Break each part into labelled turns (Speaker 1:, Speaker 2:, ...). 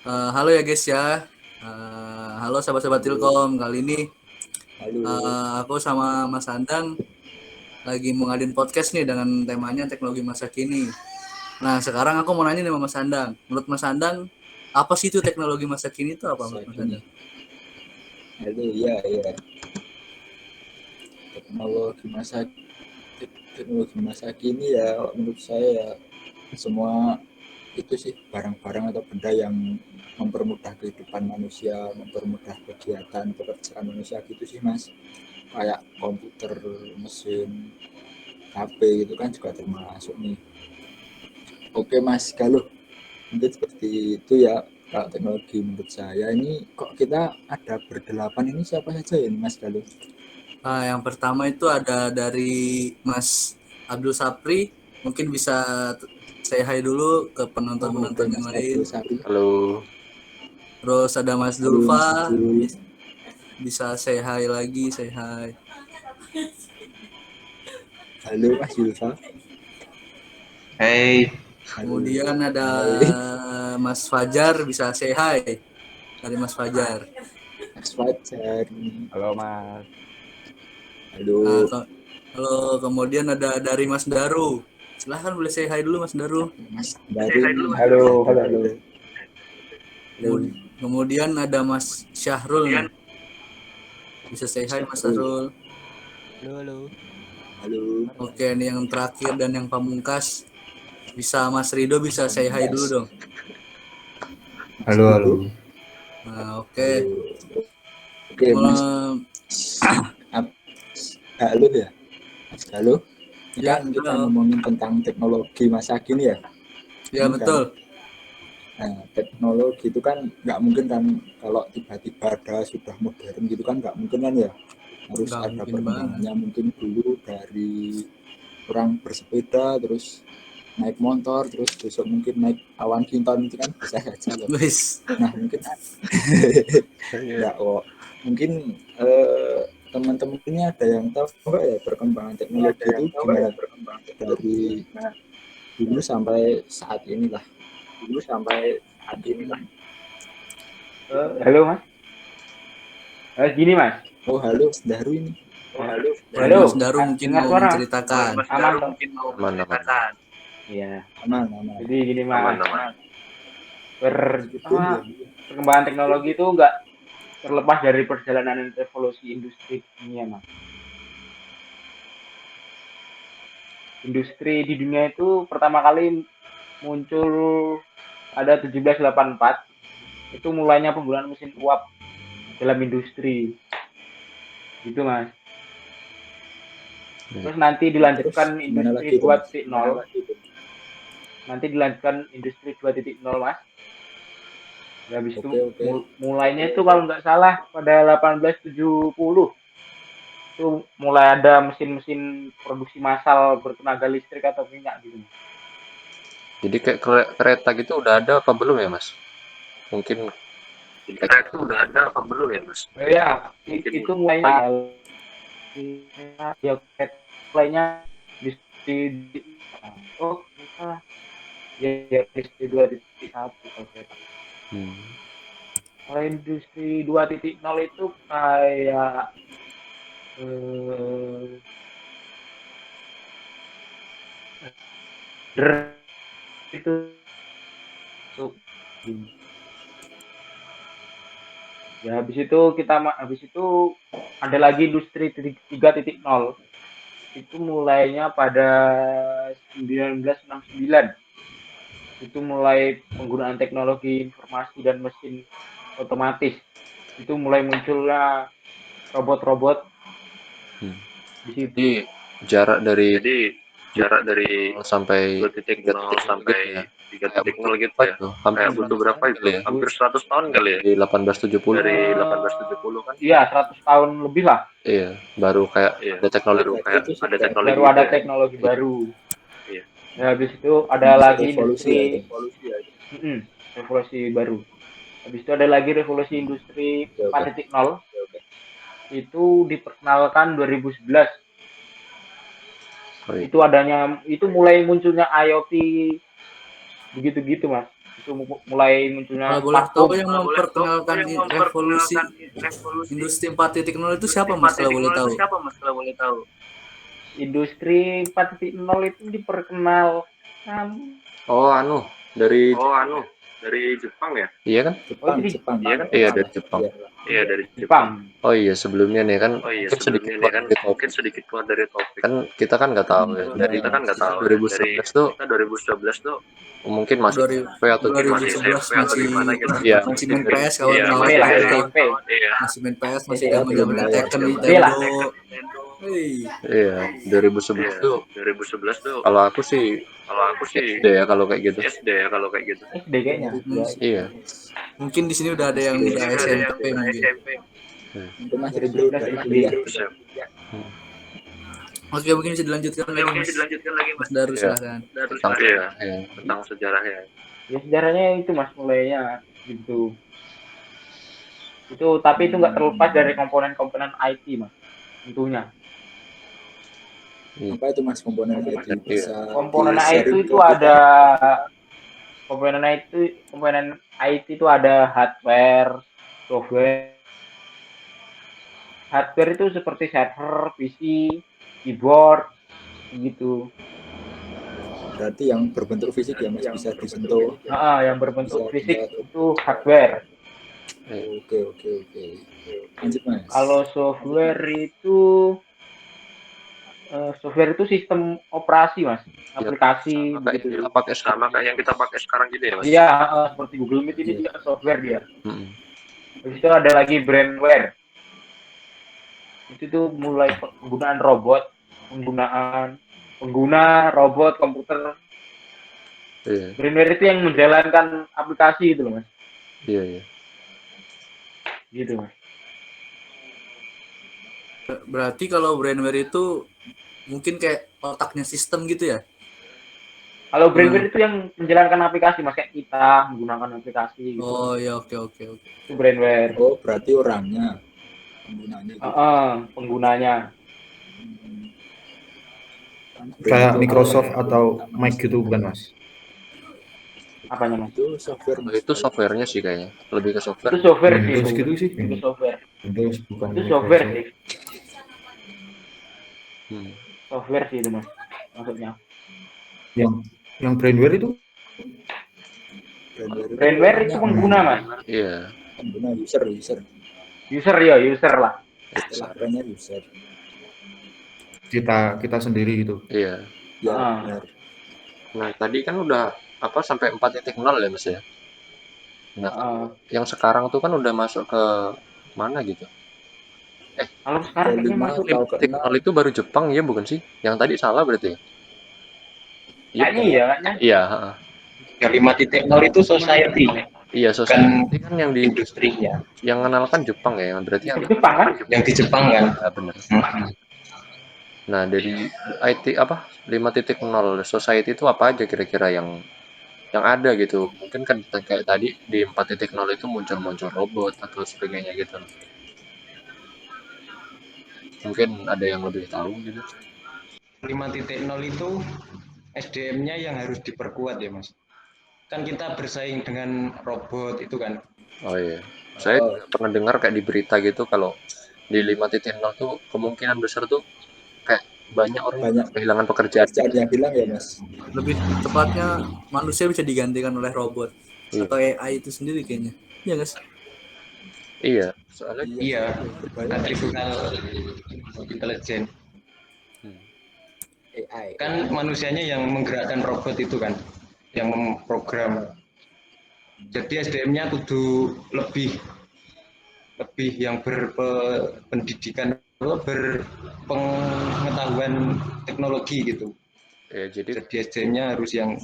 Speaker 1: Halo ya guys ya. Halo sahabat-sahabat Tilkom. Kali ini
Speaker 2: Halo,
Speaker 1: aku sama Mas Andang lagi mau ngadain podcast nih dengan temanya teknologi masa kini. Nah sekarang aku mau nanya nih sama Mas Andang. Menurut Mas Andang, apa sih itu teknologi masa kini itu apa menurut
Speaker 2: masa
Speaker 1: Mas
Speaker 2: kini.
Speaker 1: Andang?
Speaker 2: Halo, iya, iya. Teknologi masa teknologi masa kini ya, menurut saya ya semua itu sih barang-barang atau benda yang mempermudah kehidupan manusia, mempermudah kegiatan pekerjaan manusia gitu sih mas. Kayak komputer, mesin, HP itu kan juga termasuk nih. Oke mas Galuh, mungkin seperti itu ya. Kalau teknologi menurut saya ini kok kita ada berdelapan ini siapa saja ya mas Galuh?
Speaker 1: Yang pertama itu ada dari Mas Abdul Sapri. Mungkin bisa say hi dulu ke
Speaker 2: Oh, oke
Speaker 1: penonton-penonton yang
Speaker 2: Mas
Speaker 1: lain.
Speaker 2: Abdul Sari.
Speaker 3: Halo,
Speaker 1: Terus ada Mas
Speaker 2: Halo Mas
Speaker 1: Dulfa.
Speaker 2: Abdul.
Speaker 1: Bisa say hi lagi, say hi.
Speaker 2: Halo Mas Yulfa.
Speaker 3: hey,
Speaker 2: Halo.
Speaker 1: Kemudian ada
Speaker 2: Hai.
Speaker 1: Mas Fajar, bisa say hi dari Mas Fajar.
Speaker 2: Mas Fajar.
Speaker 3: halo Mas.
Speaker 1: Nah,
Speaker 2: Halo
Speaker 1: kalau kemudian ada dari Mas Daru. Silahkan boleh say hi dulu Mas Daru.
Speaker 2: Mas Daru.
Speaker 3: Halo,
Speaker 2: Halo,
Speaker 3: halo, halo.
Speaker 2: halo. Halo
Speaker 1: Kemudian ada Mas Syahrul nih. Bisa say hi Mas
Speaker 2: Syahrul.
Speaker 1: Syahrul.
Speaker 4: Halo, halo.
Speaker 2: Halo
Speaker 1: Oke, ini yang terakhir dan yang pamungkas. Bisa Mas Rido bisa say hi dulu
Speaker 2: Pamungkas.
Speaker 1: dong.
Speaker 2: Mas
Speaker 3: Halo, halo.
Speaker 2: Rido.
Speaker 1: Nah, oke.
Speaker 2: Halo. Oke Mas.
Speaker 1: Em,
Speaker 2: Halo ya. Mas Halo. Ini
Speaker 1: ya,
Speaker 2: kan kita
Speaker 1: halo.
Speaker 2: ngomongin tentang teknologi masa kini ya.
Speaker 1: Ya,
Speaker 2: Ini kan
Speaker 1: betul.
Speaker 2: nah, teknologi itu kan nggak mungkin kan kalau tiba-tiba ada sudah modern gitu kan nggak mungkin kan ya, harus
Speaker 1: Nggak
Speaker 2: ada
Speaker 1: mungkin banget.
Speaker 2: perkembangannya. Mungkin dulu dari orang bersepeda terus naik motor terus besok mungkin naik awan kinton itu kan bisa saja loh.
Speaker 1: Wis.
Speaker 2: Nah mungkin nggak kok mungkin teman-teman ini ada yang tahu nggak ya perkembangan teknologi itu gimana dari dulu sampai saat ini lah. Mungkin
Speaker 3: Halo Mas. Gini Mas.
Speaker 2: oh halo Mas Daru ini.
Speaker 1: Dari Mas
Speaker 3: Halo,
Speaker 1: Daru mungkin
Speaker 3: dengar
Speaker 1: mau
Speaker 3: suara?
Speaker 1: menceritakan.
Speaker 3: Aman toh? Iya.
Speaker 2: Aman aman
Speaker 3: Jadi gini Mas,
Speaker 2: ikutin ya.
Speaker 3: perkembangan teknologi itu nggak terlepas dari perjalanan revolusi industri dunia Mas. Industri di dunia itu pertama kali muncul pada 1784. Itu mulainya penggunaan mesin uap dalam industri. Gitu Mas. Terus nanti
Speaker 2: Terus
Speaker 3: dilanjutkan
Speaker 2: gimana
Speaker 3: industri
Speaker 2: lagi itu mas?
Speaker 3: 2.0. Nanti dilanjutkan industri 2.0 Mas. Ya, habis itu
Speaker 2: Oke oke.
Speaker 3: mulainya itu kalau nggak salah pada 1870 itu mulai ada mesin-mesin produksi massal bertenaga listrik atau minyak gitu.
Speaker 4: Jadi kayak kereta gitu udah ada apa belum ya, Mas? Mungkin
Speaker 3: Oh ya, itu mulainya ya mulainya industri oh salah ya, ya industri 2.1 kalau kereta.
Speaker 4: hmm,
Speaker 3: Kalau industri 2.0 itu kayak eh, itu tuh. Ya habis itu ada lagi industri 3.0. Itu mulainya pada 1969. Itu mulai penggunaan teknologi informasi dan mesin otomatis. Itu mulai munculnya robot-robot
Speaker 4: hmm.
Speaker 3: di situ.
Speaker 4: Jadi jarak dari 2.0 sampai 3.0 gitu ya. Kayak butuh berapa itu? Hampir 100 tahun kali ya? Dari 1870 kan?
Speaker 3: Iya, 100 tahun lebih lah.
Speaker 4: Iya, baru kayak ada
Speaker 2: Oh,
Speaker 4: teknologi.
Speaker 2: berarti itu sudah
Speaker 3: Baru ada teknologi
Speaker 4: Iya.
Speaker 3: baru. Ya, habis itu ada
Speaker 2: termasuk
Speaker 3: lagi
Speaker 2: revolusi
Speaker 3: industri
Speaker 2: ya itu.
Speaker 3: revolusi baru. Habis itu ada lagi revolusi industri
Speaker 2: Oke oke.
Speaker 3: 4.0. Itu diperkenalkan 2011.
Speaker 4: Oh, iya.
Speaker 3: Itu mulai munculnya IoT begitu-gitu Mas. Itu mulai munculnya
Speaker 1: Kalau boleh tahu
Speaker 3: smartphone.
Speaker 1: yang memperkenalkan revolusi industri 4.0 itu siapa Mas kalau boleh tahu?
Speaker 3: Industri 4.0 itu diperkenalkan.
Speaker 4: Oh, dari Jepang ya? Iya kan?
Speaker 3: Oh, itu di
Speaker 2: Jepang.
Speaker 4: Iya, dari Jepang.
Speaker 2: Iya.
Speaker 3: Jepang.
Speaker 4: Oh iya, sebelumnya nih kan mungkin sedikit keluar dari topik. Kan kita kan nggak tahu ya. Dari 2011 tuh mungkin masih SMP atau gimana gitu.
Speaker 1: 2011 masih
Speaker 4: Iya,
Speaker 1: masih main PS kawan
Speaker 3: SMP
Speaker 1: kawan
Speaker 3: lah,
Speaker 1: kawan.
Speaker 3: SMP.
Speaker 1: Masih main PS, masih
Speaker 2: Iya,
Speaker 1: zaman
Speaker 2: belum
Speaker 1: zamannya
Speaker 2: lah ya.
Speaker 1: Tekken
Speaker 3: Iya lah.
Speaker 1: Nintendo. Hei,
Speaker 4: Iya, 2011 tuh kalau aku sih SD ya kalau kayak gitu.
Speaker 3: SD kayaknya.
Speaker 4: Iya.
Speaker 1: mungkin di sini udah ada yang udah SMP mungkin.
Speaker 2: Itu Mas Ridho udah kuliah.
Speaker 1: Oke, mungkin bisa dilanjutkan lagi Mas Daru,
Speaker 4: Iya.
Speaker 1: silakan.
Speaker 4: Tentang sejarahnya.
Speaker 3: Ya sejarahnya itu Mas mulainya gitu. Tapi itu nggak terlepas dari komponen-komponen IT Mas. Tentunya.
Speaker 2: Apa itu Mas komponen IT? Bisa
Speaker 3: Komponen
Speaker 2: di-sharing
Speaker 3: IT itu
Speaker 2: ke kita?
Speaker 3: ada komponen IT itu ada hardware, software. Hardware itu seperti server, PC, keyboard, gitu.
Speaker 2: Berarti yang berbentuk fisik ya Mas, bisa disentuh.
Speaker 3: Yang berbentuk fisik itu hardware.
Speaker 2: Oke. Lanjut Mas.
Speaker 3: Kalau software itu sistem operasi Mas, aplikasi begitu.
Speaker 4: Sama kayak yang kita pakai sekarang gitu ya, Mas.
Speaker 3: Iya, seperti Google Meet ini juga software dia.
Speaker 4: Mm-mm.
Speaker 3: Habis itu ada lagi brandware. Itu tuh mulai penggunaan pengguna robot komputer.
Speaker 4: Iya.
Speaker 3: Brandware itu yang menjalankan aplikasi gitu loh Mas.
Speaker 4: Iya.
Speaker 3: Gitu Mas.
Speaker 1: Berarti kalau brandware itu mungkin kayak otaknya sistem gitu ya?
Speaker 3: Kalau brandware itu yang menjalankan aplikasi Mas, kayak kita menggunakan aplikasi gitu.
Speaker 1: Oh ya, oke.
Speaker 3: Itu brandware.
Speaker 2: Oh, berarti orangnya penggunanya gitu.
Speaker 3: Penggunanya.
Speaker 5: Kayak Microsoft atau Mac gitu bukan Mas?
Speaker 3: Apanya Mas?
Speaker 2: Itu software Mas.
Speaker 4: Itu softwarenya sih kayaknya. Lebih ke software.
Speaker 3: Itu software sih.
Speaker 5: Windows gitu sih.
Speaker 3: Itu software.
Speaker 5: Windows bukan
Speaker 3: Itu software
Speaker 5: Microsoft.
Speaker 3: sih. Software sih itu Mas. Maksudnya.
Speaker 5: Yang brandware itu?
Speaker 3: Brandware itu pengguna Mas.
Speaker 4: Iya.
Speaker 2: Pengguna user.
Speaker 3: User lah.
Speaker 2: Istilahnya user.
Speaker 5: Kita sendiri gitu.
Speaker 4: Iya.
Speaker 2: Ya, benar.
Speaker 4: Nah, tadi kan udah sampai 4.0 ya, Mas ya. Nah, yang sekarang tuh kan udah masuk ke mana gitu?
Speaker 3: Kalau sekarang kayaknya masuk
Speaker 4: 4.0 itu baru Jepang ya, bukan sih? Yang tadi salah berarti ya?
Speaker 3: kayaknya iya.
Speaker 4: Iya,
Speaker 6: Yang 5.0 itu society,
Speaker 4: iya, society kan yang di
Speaker 6: industrinya.
Speaker 4: yang mengenalkan Jepang ya, yang berarti yang
Speaker 3: Jepang kan?
Speaker 6: Yang di Jepang kan.
Speaker 4: ya, benar. Nah, dari IT 5.0 society itu apa aja kira-kira yang ada gitu? Mungkin kan kayak tadi di 4.0 itu muncul robot atau sebagainya gitu. Mungkin ada yang lebih tahu gitu.
Speaker 6: 5.0 itu SDM-nya yang harus diperkuat ya Mas. Kan kita bersaing dengan robot itu kan.
Speaker 4: Oh iya. Saya pernah dengar kayak di berita gitu kalau di 5.0 tuh kemungkinan besar tuh kayak banyak orang kehilangan pekerjaan.
Speaker 2: Yang hilang ya Mas.
Speaker 1: Lebih tepatnya manusia bisa digantikan oleh robot atau AI itu sendiri kayaknya. Iya guys.
Speaker 4: Iya, soalnya
Speaker 6: artificial intelligence.
Speaker 2: AI.
Speaker 6: Kan manusianya yang menggerakkan robot itu kan, yang memprogram. Jadi SDM-nya kudu lebih yang berpendidikan, berpengetahuan teknologi gitu.
Speaker 4: ya, jadi
Speaker 6: SDM-nya harus yang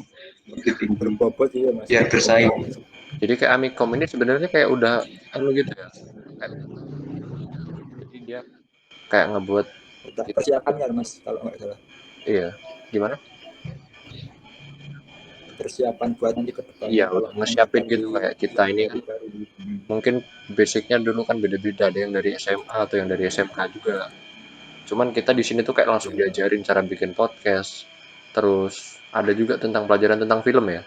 Speaker 6: lebih tinggi
Speaker 2: berbobot ya Mas.
Speaker 6: biar bersaing.
Speaker 4: Jadi kayak Amikom ini sebenarnya kayak udah gitu ya. Jadi dia kayak ngebuat
Speaker 2: persiapannya Mas kalau nggak salah.
Speaker 4: Iya. Gimana?
Speaker 2: Persiapan buat nanti ke depan.
Speaker 4: Iya, ngesiapin gitu kayak kita ini kan. Mungkin basicnya dulu kan beda-beda, ada yang dari SMA atau yang dari SMK juga. Cuman kita di sini tuh kayak langsung diajarin cara bikin podcast. Terus ada juga tentang pelajaran tentang film ya.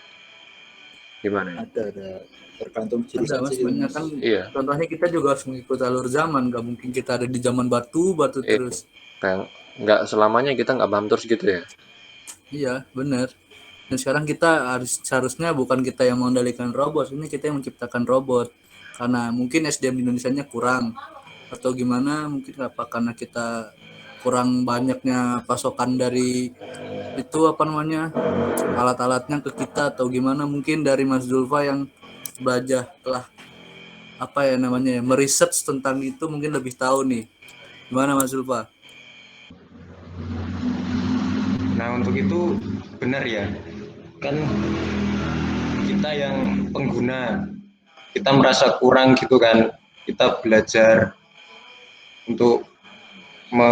Speaker 4: Gimana ya?
Speaker 2: ada tergantung
Speaker 1: Ada
Speaker 2: jurusan
Speaker 1: mas
Speaker 2: sih itu,
Speaker 1: banyak
Speaker 2: Mas.
Speaker 1: kan.
Speaker 4: Iya,
Speaker 1: Contohnya kita juga harus mengikuti alur zaman. Gak mungkin kita ada di zaman batu
Speaker 4: iya.
Speaker 1: terus.
Speaker 4: Kayak nggak selamanya kita nggak paham terus gitu ya.
Speaker 1: Iya bener. Dan sekarang kita seharusnya bukan kita yang mengendalikan robot, ini kita yang menciptakan robot. Karena mungkin SDM di Indonesia-nya kurang atau gimana, mungkin apa karena kita kurang banyaknya pasokan dari itu apa namanya alat-alatnya ke kita atau gimana, mungkin dari Mas Zulfa yang belajar telah apa ya namanya ya meriset tentang itu mungkin lebih tahu nih. Gimana Mas Zulfa?
Speaker 6: Nah, untuk itu benar ya. Kan kita yang pengguna, kita merasa kurang gitu kan. Kita belajar untuk me,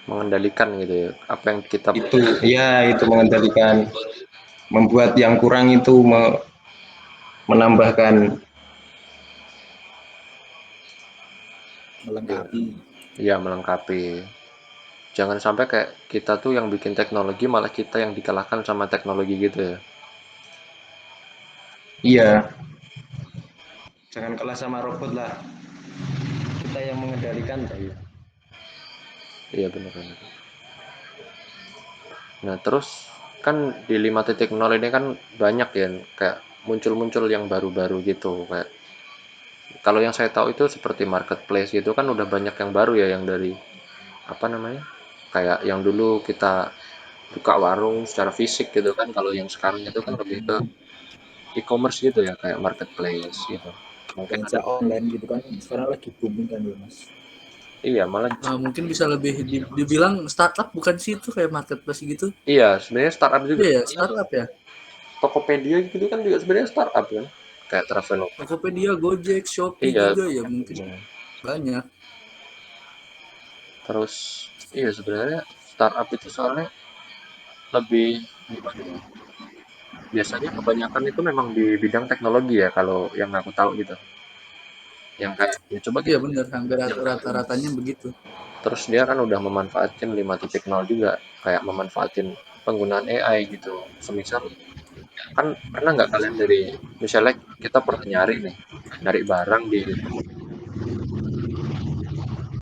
Speaker 4: Mengendalikan gitu ya. Apa yang kita
Speaker 6: itu mengendalikan, membuat yang kurang itu menambahkan.
Speaker 2: Melengkapi.
Speaker 4: ya melengkapi. Jangan sampai kayak kita tuh yang bikin teknologi malah kita yang dikalahkan sama teknologi gitu ya.
Speaker 6: Iya, jangan kalah sama robot lah. Kita yang mengendalikan ya.
Speaker 4: Iya benar-benar. Nah terus kan di 5.0 ini kan banyak ya kayak muncul-muncul yang baru-baru gitu kayak kalau yang saya tahu itu seperti marketplace gitu kan udah banyak yang baru ya yang dari apa namanya kayak yang dulu kita buka warung secara fisik gitu kan kalau yang sekarang itu kan lebih ke e-commerce gitu ya kayak marketplace gitu mungkin ada
Speaker 2: Belanja online gitu kan sekarang lagi booming kan ya, Mas.
Speaker 4: iya malah
Speaker 1: Mungkin bisa lebih dibilang startup bukan sih itu kayak marketplace gitu?
Speaker 4: iya sebenarnya startup juga
Speaker 1: Iya ya startup ya.
Speaker 4: Tokopedia gitu kan juga sebenarnya startup kan kayak Traveloka
Speaker 1: Tokopedia, Gojek, Shopee
Speaker 4: iya
Speaker 1: juga ya mungkin banyak.
Speaker 4: terus iya sebenarnya startup itu soalnya lebih gimana ya, biasanya kebanyakan itu memang di bidang teknologi ya kalau yang aku tahu gitu yang kayak ya coba
Speaker 1: Iya
Speaker 4: kita
Speaker 1: benar, hampir rata-ratanya begitu.
Speaker 4: terus dia kan udah memanfaatkan 5.0 juga kayak memanfaatin penggunaan AI gitu semisal kan pernah nggak kalian dari misalnya kita pernah nyari nih nyari barang di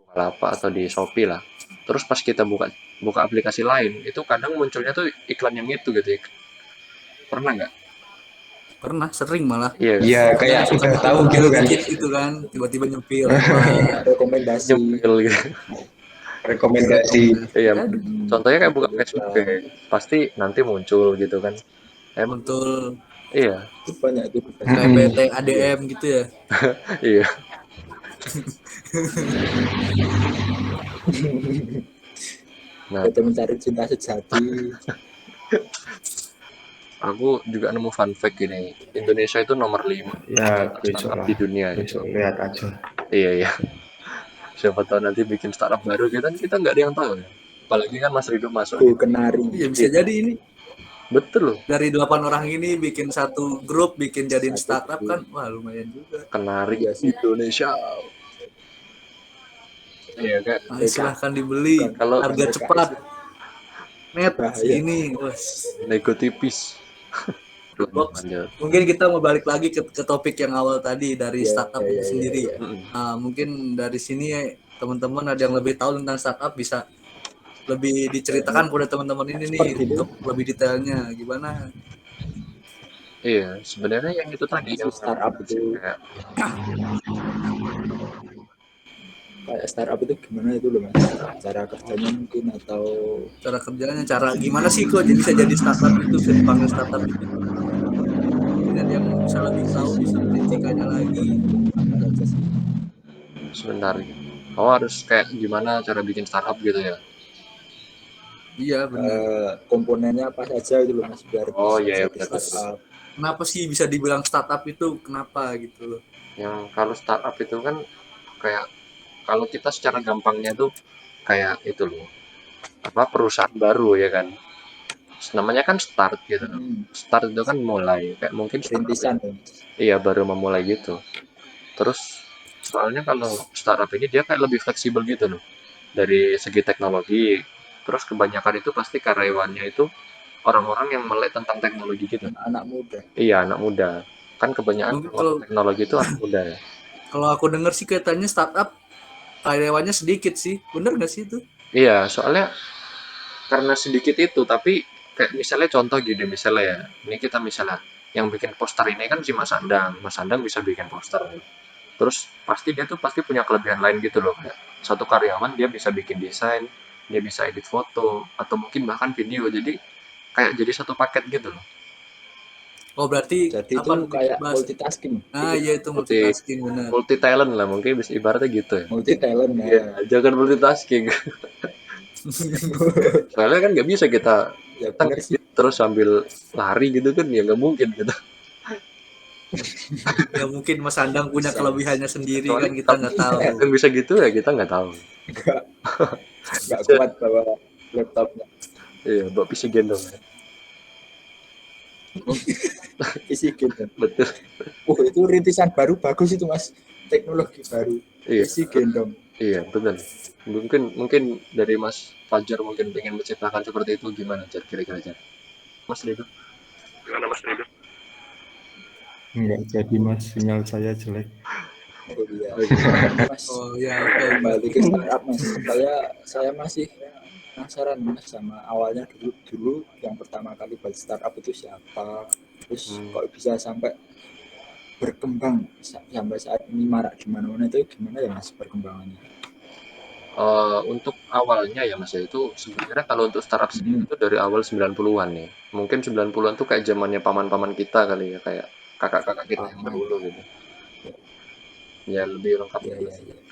Speaker 4: Bukalapak atau di Shopee lah terus pas kita buka buka aplikasi lain itu kadang munculnya tuh iklan yang itu gitu ya. Pernah nggak
Speaker 1: Pernah sering malah.
Speaker 4: iya kan
Speaker 6: Iya,
Speaker 1: Ada
Speaker 6: kayak
Speaker 1: yang suka
Speaker 6: udah tahu
Speaker 1: nyepil-nyepil
Speaker 6: gitu kan.
Speaker 1: dikit gitu kan, tiba-tiba nyepil iklan.
Speaker 2: Rekomendasi.
Speaker 4: nyempil gitu
Speaker 6: Rekomendasi.
Speaker 1: Rekomendasi.
Speaker 4: iya
Speaker 1: Aduh,
Speaker 4: contohnya kayak buka
Speaker 2: Ada
Speaker 4: Facebook
Speaker 2: iklan.
Speaker 4: kayak pasti nanti muncul gitu kan emang
Speaker 1: betul.
Speaker 4: iya
Speaker 2: Itu banyak itu di
Speaker 1: Kayak
Speaker 2: Facebook.
Speaker 1: PT
Speaker 2: Iya.
Speaker 1: ADM gitu ya.
Speaker 4: iya nah
Speaker 2: Kita mencari cinta sejati.
Speaker 4: aku juga nemu fun fact gini Indonesia itu nomor 5
Speaker 5: Ya besok
Speaker 4: startup
Speaker 5: lah,
Speaker 4: di dunia gitu.
Speaker 5: besok lihat aja.
Speaker 4: Iya iya siapa tahu nanti bikin startup baru gitu kan kita nggak ada yang tahu ya apalagi kan Mas Ridho masuk
Speaker 2: Tuh kenari.
Speaker 1: Iya bisa jadi ini
Speaker 4: betul loh
Speaker 1: dari 8 orang ini bikin satu grup, bikin jadiin
Speaker 2: Satu
Speaker 1: startup kan, wah lumayan juga.
Speaker 4: kenari
Speaker 2: Iya sih.
Speaker 4: Indonesia iya kan
Speaker 1: Nah, silahkan dibeli,
Speaker 4: Kalau-
Speaker 1: harga cepat. Net
Speaker 2: Bahaya.
Speaker 1: segini,
Speaker 4: nego tipis
Speaker 1: Box.
Speaker 4: lanjut
Speaker 1: Mungkin kita mau balik lagi ke topik yang awal tadi dari
Speaker 2: Iya,
Speaker 1: startup
Speaker 2: iya,
Speaker 1: itu
Speaker 2: iya,
Speaker 1: sendiri.
Speaker 2: iya.
Speaker 1: Mungkin dari sini teman-teman ada yang lebih tahu tentang startup bisa lebih diceritakan pada teman-teman ini nih
Speaker 2: Seperti itu.
Speaker 1: untuk lebih detailnya gimana.
Speaker 4: iya sebenarnya yang itu tadi
Speaker 2: Masih
Speaker 4: yang
Speaker 2: startup itu.
Speaker 4: kayak
Speaker 2: Kayak startup itu gimana itu loh, Mas? Cara kerjanya mungkin atau
Speaker 1: Cara kerjanya, cara gimana sih kok bisa jadi startup itu, bisa dipanggil startup itu. Mungkin ada yang bisa lebih tahu, bisa merincikannya lagi.
Speaker 2: apa aja sih?
Speaker 4: sebentar oh harus kayak gimana cara bikin startup gitu ya
Speaker 1: Iya benar.
Speaker 2: Komponennya apa saja itu loh, Mas, biar
Speaker 4: Oh,
Speaker 2: bisa
Speaker 4: iya,
Speaker 2: jadi
Speaker 4: benar.
Speaker 2: startup.
Speaker 1: Kenapa sih bisa dibilang startup itu? Kenapa gitu loh?
Speaker 4: yang kalau startup itu kan kayak kalau kita secara gampangnya tuh kayak itu loh apa perusahaan baru ya kan namanya kan start gitu loh. Start itu kan mulai kayak mungkin startup
Speaker 2: Rintisan ya, Mas.
Speaker 4: iya baru memulai gitu terus soalnya kalau startup ini dia kayak lebih fleksibel gitu loh dari segi teknologi terus kebanyakan itu pasti karyawannya itu orang-orang yang melek tentang teknologi gitu.
Speaker 2: anak muda.
Speaker 4: Iya, anak muda. Kan kebanyakan
Speaker 1: Mungkin
Speaker 4: kalau teknologi itu anak muda ya.
Speaker 1: kalau aku dengar sih katanya startup karyawannya sedikit sih. Bener nggak sih itu?
Speaker 4: Iya, soalnya karena sedikit itu, tapi kayak misalnya contoh gini, misalnya ya, ini kita misalnya yang bikin poster ini kan si Mas Andang bisa bikin poster, terus pasti dia tuh pasti punya kelebihan lain gitu loh, kayak satu karyawan dia bisa bikin desain, dia bisa edit foto, atau mungkin bahkan video, jadi kayak jadi satu paket gitu loh.
Speaker 1: Oh berarti
Speaker 2: Jadi itu
Speaker 1: apa
Speaker 2: kayak
Speaker 1: bahas?
Speaker 2: multitasking,
Speaker 1: Nah iya itu
Speaker 4: multi
Speaker 1: multitasking benar.
Speaker 4: multi talent lah, mungkin bisa ibaratnya gitu ya.
Speaker 2: multi talent ya.
Speaker 4: Iya, jangan multitasking. Soalnya kan nggak bisa kita
Speaker 2: Ya benar sih.
Speaker 4: terus sambil lari gitu kan, ya nggak mungkin gitu.
Speaker 1: Ya mungkin Mas Andang punya
Speaker 2: Bisa.
Speaker 1: kelebihannya sendiri
Speaker 4: Kecuali
Speaker 1: kan kita nggak tahu.
Speaker 4: yang bisa gitu ya kita nggak tahu.
Speaker 2: Nggak kuat bawa laptopnya.
Speaker 4: Iya, bawa PC gendong ya.
Speaker 2: Isi gitu.
Speaker 4: Betul.
Speaker 2: Itu rintisan baru bagus itu Mas. Teknologi baru.
Speaker 4: Iya.
Speaker 2: Isi gendong.
Speaker 4: Iya, betul. Mungkin dari Mas Fajar mungkin pengen menciptakan seperti itu, gimana Jar kira-kira Jar? Mas Rido? Gimana Mas Rido?
Speaker 5: Enggak jadi Mas, sinyal saya jelek.
Speaker 2: Oh iya. Mas,
Speaker 1: Oh ya oke.
Speaker 2: kembali ke startup Mas. Saya masih penasaran Mas sama awalnya dulu yang pertama kali buat startup itu siapa? Terus kok bisa sampai berkembang sampai saat ini marak di mana-mana, itu gimana ya Mas perkembangannya?
Speaker 4: Untuk awalnya ya Mas ya, itu sebenarnya kalau untuk startup sendiri itu dari awal 90-an nih. Mungkin 90-an tuh kayak zamannya paman-paman kita kali ya, kayak kakak-kakak kita yang dahulu gitu. Ya lebih lengkap
Speaker 2: Ya.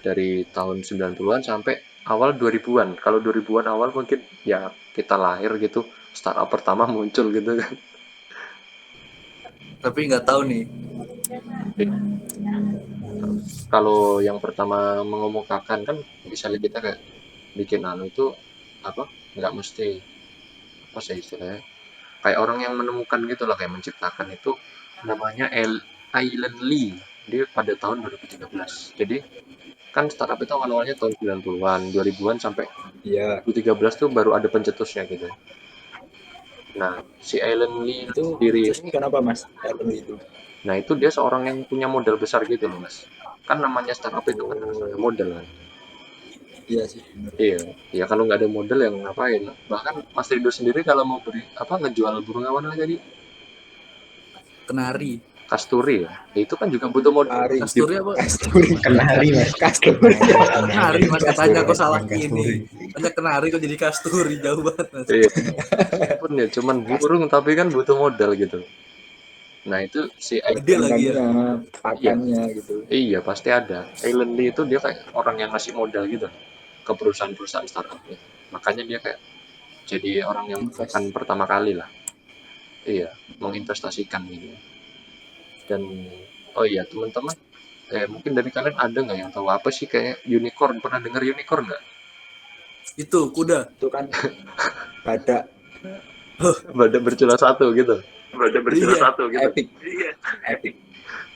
Speaker 4: dari tahun 90-an sampai awal 2000-an. Kalau 2000-an awal mungkin ya kita lahir gitu, startup pertama muncul gitu kan.
Speaker 1: Tapi nggak tahu nih.
Speaker 4: Kalau yang pertama mengemukakan kan misalnya kita kayak bikin itu apa, nggak mesti apa sih istilahnya, kayak orang yang menemukan gitu lah, kayak menciptakan itu, namanya Island Lee, dia pada tahun 2013. Jadi kan startup itu awalnya tahun 90-an 2000-an sampai
Speaker 2: Iya.
Speaker 4: 2013 tuh baru ada pencetusnya gitu. Nah si Island Lee
Speaker 2: Itu
Speaker 4: sendiri,
Speaker 2: kenapa Mas Island itu?
Speaker 4: nah itu dia seorang yang punya modal besar gitu loh Mas, kan namanya startup itu kan harus ada modal kan.
Speaker 2: Iya sih benar.
Speaker 4: Iya, ya kalau nggak ada modal yang ngapain? Bahkan Mas Rido sendiri kalau mau beri apa ngejual burung awan lagi tadi,
Speaker 1: Kenari.
Speaker 4: kasturi ya, itu kan juga butuh modal.
Speaker 1: Kasturi apa?
Speaker 6: Kenari Mas.
Speaker 2: Kasturi.
Speaker 1: Kenari Mas katanya aku salah
Speaker 5: Kasturi.
Speaker 1: ini. Tanya kenari kok jadi kasturi jauh banget Mas.
Speaker 4: Iya, pun ya cuman burung tapi kan butuh modal gitu. Nah itu si
Speaker 1: Gede lagi ya.
Speaker 2: Pakannya gitu.
Speaker 4: iya pasti ada. Island Lee itu dia kayak orang yang ngasih modal gitu ke perusahaan-perusahaan startup gitu. Makanya dia kayak jadi orang yang akan pertama kali lah. Iya, menginvestasikan gitu. Dan oh iya teman-teman, mungkin dari kalian ada nggak yang tahu apa sih kayak unicorn? Pernah dengar unicorn nggak?
Speaker 1: Itu kuda.
Speaker 2: Itu kan badak
Speaker 4: Badak bercula satu gitu. Badak bercula
Speaker 1: Iya.
Speaker 4: satu gitu.
Speaker 2: epic.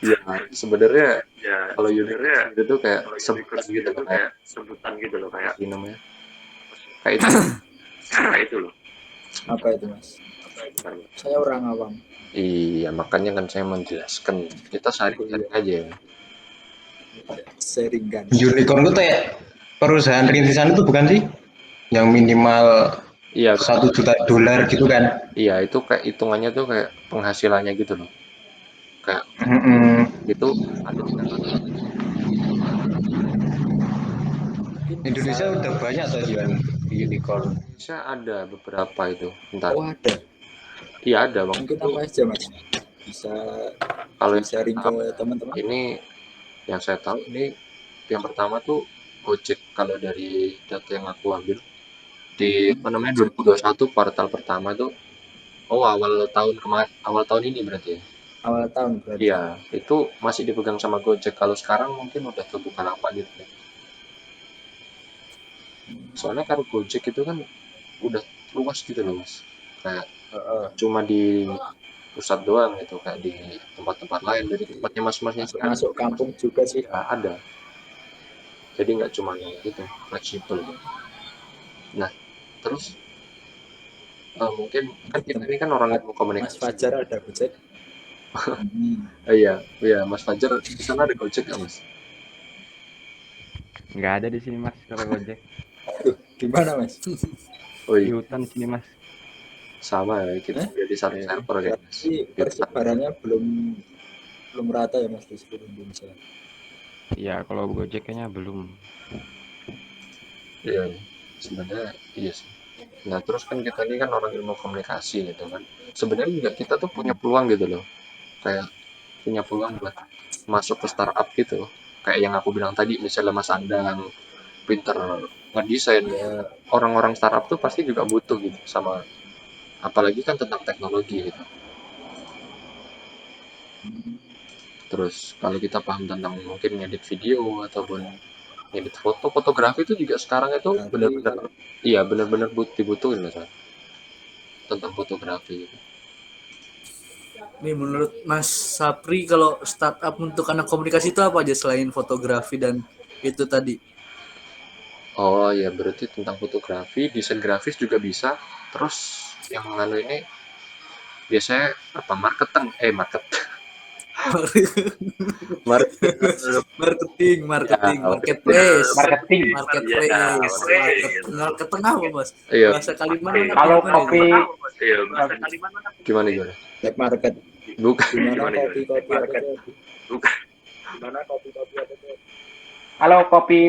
Speaker 4: Ya sebenarnya kalau unicorn itu kayak sebutan gitu loh, kayak sebutan gitu loh, kayak ini namanya. Kayak itu. Kayak itu loh.
Speaker 2: Apa itu Mas? Saya orang awam.
Speaker 4: Iya, makanya kan saya menjelaskan. Kita sharing aja ya.
Speaker 2: Sharing kan.
Speaker 6: Unicorn itu kayak perusahaan rintisan itu bukan sih? Yang minimal
Speaker 4: Iya,
Speaker 6: $1 juta gitu kan?
Speaker 4: iya itu kayak hitungannya tuh kayak penghasilannya gitu loh. Kayak itu ada di
Speaker 6: Indonesia udah banyak tuh yang unicorn.
Speaker 4: Indonesia ada beberapa itu. Entar.
Speaker 2: Oh ada.
Speaker 4: Iya ada bang.
Speaker 2: Mungkin apa aja Mas? Bisa
Speaker 4: Kalau yang
Speaker 2: sharing ke teman-teman.
Speaker 4: ini yang saya tahu ini yang pertama tuh Gojek, kalau dari data yang aku ambil di apa namanya 2021 kuartal pertama tuh, awal tahun ini berarti ya.
Speaker 2: Awal tahun berarti.
Speaker 4: Iya, itu masih dipegang sama Gojek. Kalau sekarang mungkin udah ke Bukalapak gitu ya. Soalnya kan Gojek itu kan udah luas gitu loh Mas. Kayak cuma di pusat doang gitu, kayak di tempat-tempat lain, dari tempatnya mas-masnya
Speaker 2: Masuk kampung juga sih.
Speaker 4: ada. Jadi nggak cuma yang gitu, fleksibel. Nah, terus mungkin kan kita ini kan orang ilmu
Speaker 2: Mas
Speaker 4: komunikasi.
Speaker 2: Fajar ada Gojek.
Speaker 4: Iya, Mas Fajar di sana ada Gojek nggak, Mas?
Speaker 3: Nggak ada di sini Mas kalau Gojek.
Speaker 2: Aduh, gimana Mas?
Speaker 4: Oh
Speaker 3: Di
Speaker 4: iya,
Speaker 3: hutan sini Mas.
Speaker 4: sama ya, kita
Speaker 2: Hah?
Speaker 4: udah di satu server ya, Mas.
Speaker 2: Berarti persebarannya belum rata ya Mas di seluruh Indonesia.
Speaker 3: Iya, kalau Gojek kayaknya belum.
Speaker 4: Iya, sebenarnya iya sih. Nah, terus kan kita ini kan orang ilmu komunikasi gitu kan. Sebenarnya juga kita tuh punya peluang gitu loh. Kayak punya peluang buat masuk ke startup gitu. Kayak yang aku bilang tadi, misalnya Mas Andang pinter ngedesain ya, orang-orang startup tuh pasti juga butuh gitu sama, apalagi kan tentang teknologi gitu. Terus kalau kita paham tentang mungkin ngedit video ataupun ngedit foto, fotografi itu juga sekarang itu
Speaker 2: Berarti
Speaker 4: benar-benar iya benar-benar dibutuhin Mas tentang fotografi gitu.
Speaker 1: Nih menurut Mas Sapri kalau startup untuk anak komunikasi itu apa aja selain fotografi dan itu tadi?
Speaker 4: Oh ya berarti tentang fotografi, desain grafis juga bisa. Terus yang lalu ini biasanya apa market
Speaker 1: marketing,
Speaker 4: ya
Speaker 1: marketplace,
Speaker 3: Marketing.
Speaker 1: marketplace, marketing apa Mas?
Speaker 4: iya
Speaker 1: Bahasa Kalimantan apa
Speaker 3: Kalau
Speaker 1: gimana
Speaker 3: kopi
Speaker 4: gimana gimana
Speaker 2: web market.
Speaker 4: bukan
Speaker 2: Gimana kopi apa tuh?
Speaker 4: bukan
Speaker 2: Gimana kopi apa tuh?
Speaker 3: kalau kopi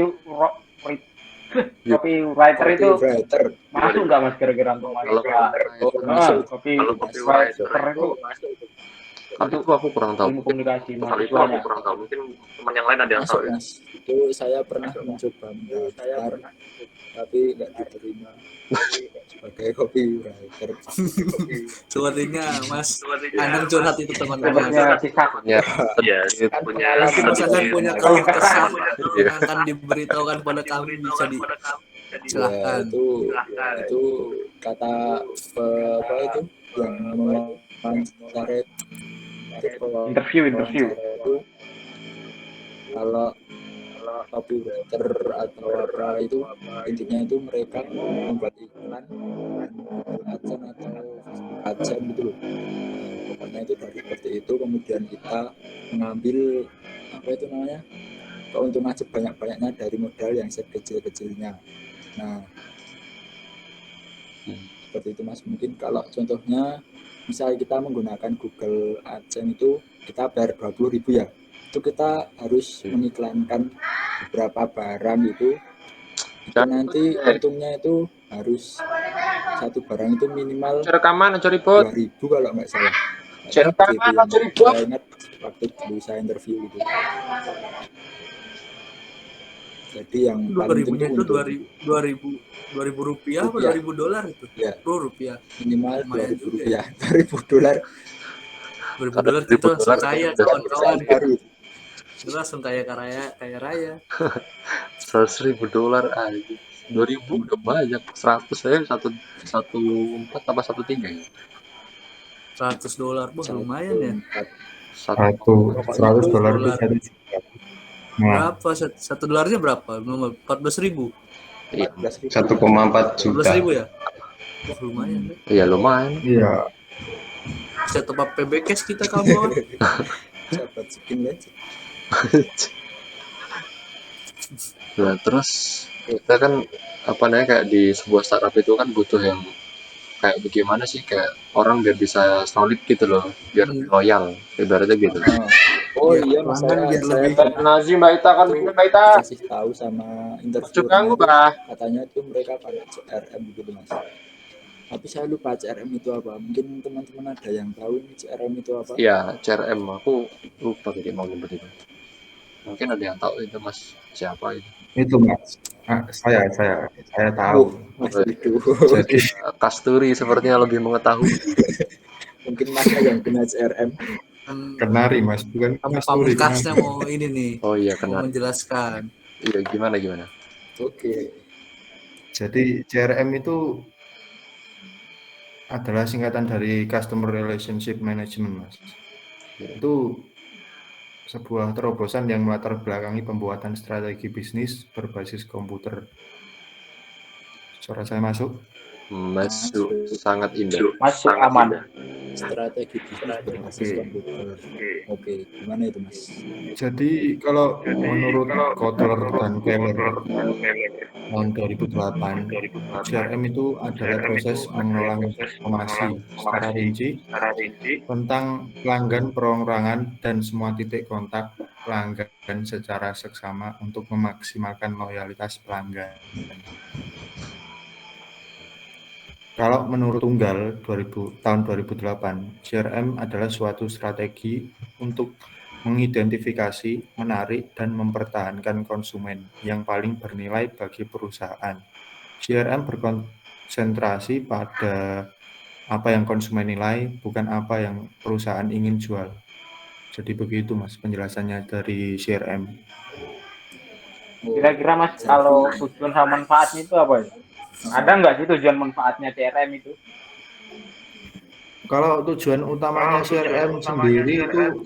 Speaker 3: writer itu
Speaker 2: Copywriter.
Speaker 3: masuk nggak Mas kira-kira untuk
Speaker 4: kalau
Speaker 3: mahasiswa?
Speaker 2: Oh, masuk.
Speaker 3: Kopi
Speaker 2: Masuk.
Speaker 3: writer itu
Speaker 4: kalau itu aku kurang tahu
Speaker 3: ilmu komunikasi
Speaker 4: kalau itu aku
Speaker 3: mahasiswanya.
Speaker 4: kurang tahu mungkin teman yang lain ada yang
Speaker 2: Masuk
Speaker 4: tahu ya.
Speaker 2: Mas. Itu saya pernah mencoba mendaftar tapi nggak diterima sebagai copywriter.
Speaker 1: Sepertinya Mas Andang curhat itu teman-teman.
Speaker 3: Sepertinya kisah
Speaker 4: punya sedikit
Speaker 1: Mungkin Mas Andang punya
Speaker 3: Kalau
Speaker 1: keluh kesah
Speaker 4: Iya.
Speaker 1: yang akan diberitahukan pada kami bisa
Speaker 2: Ya,
Speaker 1: disilahkan.
Speaker 2: itu kata apa itu yang mewawancara
Speaker 3: interview
Speaker 2: itu kalau copywriter atau apa itu intinya itu mereka membuat iklan Google AdSense atau Facebook AdSense gitu loh. Pokoknya itu dari seperti itu kemudian kita mengambil apa itu namanya keuntungan sebanyak-banyaknya dari modal yang sekecil-kecilnya. Nah, seperti itu Mas. Mungkin kalau contohnya misalnya kita menggunakan Google AdSense itu kita bayar 20.000 ya. Itu kita harus mengiklankan beberapa barang itu nanti untungnya itu harus satu barang itu minimal
Speaker 4: rekaman cari bot
Speaker 2: 2.000 kalau nggak salah.
Speaker 4: rekaman cari bot
Speaker 2: Saya ingat waktu dulu saya interview gitu. Jadi yang paling
Speaker 1: 2000-nya itu
Speaker 2: untung
Speaker 1: 2000 rupiah atau 2000 dolar itu?
Speaker 2: Ya.
Speaker 1: Rupiah.
Speaker 2: minimal
Speaker 1: Lumayan
Speaker 2: 2.000
Speaker 1: juga
Speaker 2: rupiah, 2.000 dolar
Speaker 1: 2000 dolar kita langsung kaya kawan-kawan.
Speaker 2: baru.
Speaker 1: Kita langsung kaya raya.
Speaker 4: $100.000 aja 2.000 udah banyak 100 saya 114 apa 13 ya
Speaker 1: $100, lumayan ya.
Speaker 5: Satu $100 itu 1 juta. Nah,
Speaker 1: Berapa? Satu dolarnya berapa? 14.000.
Speaker 6: 1,4 juta.
Speaker 1: 14.000 ya? Lumayan deh.
Speaker 4: iya lumayan
Speaker 5: iya.
Speaker 1: Bisa top up PB cash kita kawan.
Speaker 2: Sahabat skin legend.
Speaker 4: nah terus kita kan apa namanya kayak di sebuah startup itu kan butuh yang kayak bagaimana sih kayak orang biar bisa solid gitu loh biar loyal ibaratnya gitu
Speaker 2: Oh
Speaker 1: Biar
Speaker 2: iya
Speaker 1: pelanggan
Speaker 2: masalah
Speaker 1: biar
Speaker 2: saya
Speaker 1: lebih
Speaker 2: pernah
Speaker 4: Nazi Mbak Ita kan minum Mbak Ita
Speaker 2: kasih tahu sama interview
Speaker 4: ganggu bah
Speaker 2: katanya itu mereka pakai CRM gitu Mas. Tapi saya lupa CRM itu apa. Mungkin teman-teman ada yang tahu ini CRM itu apa?
Speaker 4: iya CRM aku lupa tadi mau nyebut itu mungkin ada yang tahu itu mas siapa itu
Speaker 5: Itu Mas. Saya tahu.
Speaker 2: Mas itu.
Speaker 5: Jadi
Speaker 4: Kasturi sepertinya lebih mengetahui
Speaker 2: Mungkin Masnya yang punya CRM.
Speaker 5: Kenari Mas, bukan Kasturi.
Speaker 1: pamungkasnya mau ini nih.
Speaker 4: oh iya
Speaker 1: Mau
Speaker 4: kenal
Speaker 1: menjelaskan.
Speaker 4: iya gimana
Speaker 2: Oke.
Speaker 5: Jadi CRM itu adalah singkatan dari Customer Relationship Management Mas. Itu sebuah terobosan yang melatar belakangi pembuatan strategi bisnis berbasis komputer. Suara saya masuk?
Speaker 4: Masuk, sangat indah.
Speaker 3: Masuk aman.
Speaker 2: Strategi bisnis berbasis komputer. Oke, gimana itu Mas?
Speaker 5: Jadi kalau menurut Kotler dan Keller tahun 2008, CRM itu adalah proses mengelola informasi secara rinci tentang pelanggan, perorangan, dan semua titik kontak pelanggan secara seksama untuk memaksimalkan loyalitas pelanggan. Kalau menurut Tunggal tahun 2008, CRM adalah suatu strategi untuk mengidentifikasi, menarik, dan mempertahankan konsumen yang paling bernilai bagi perusahaan. CRM berkonsentrasi pada apa yang konsumen nilai, bukan apa yang perusahaan ingin jual. Jadi begitu Mas penjelasannya dari CRM.
Speaker 3: Kira-kira Mas kalau tujuan sama manfaatnya itu apa ya? Ada nggak sih tujuan manfaatnya CRM itu?
Speaker 5: Kalau tujuan utamanya CRM sendiri itu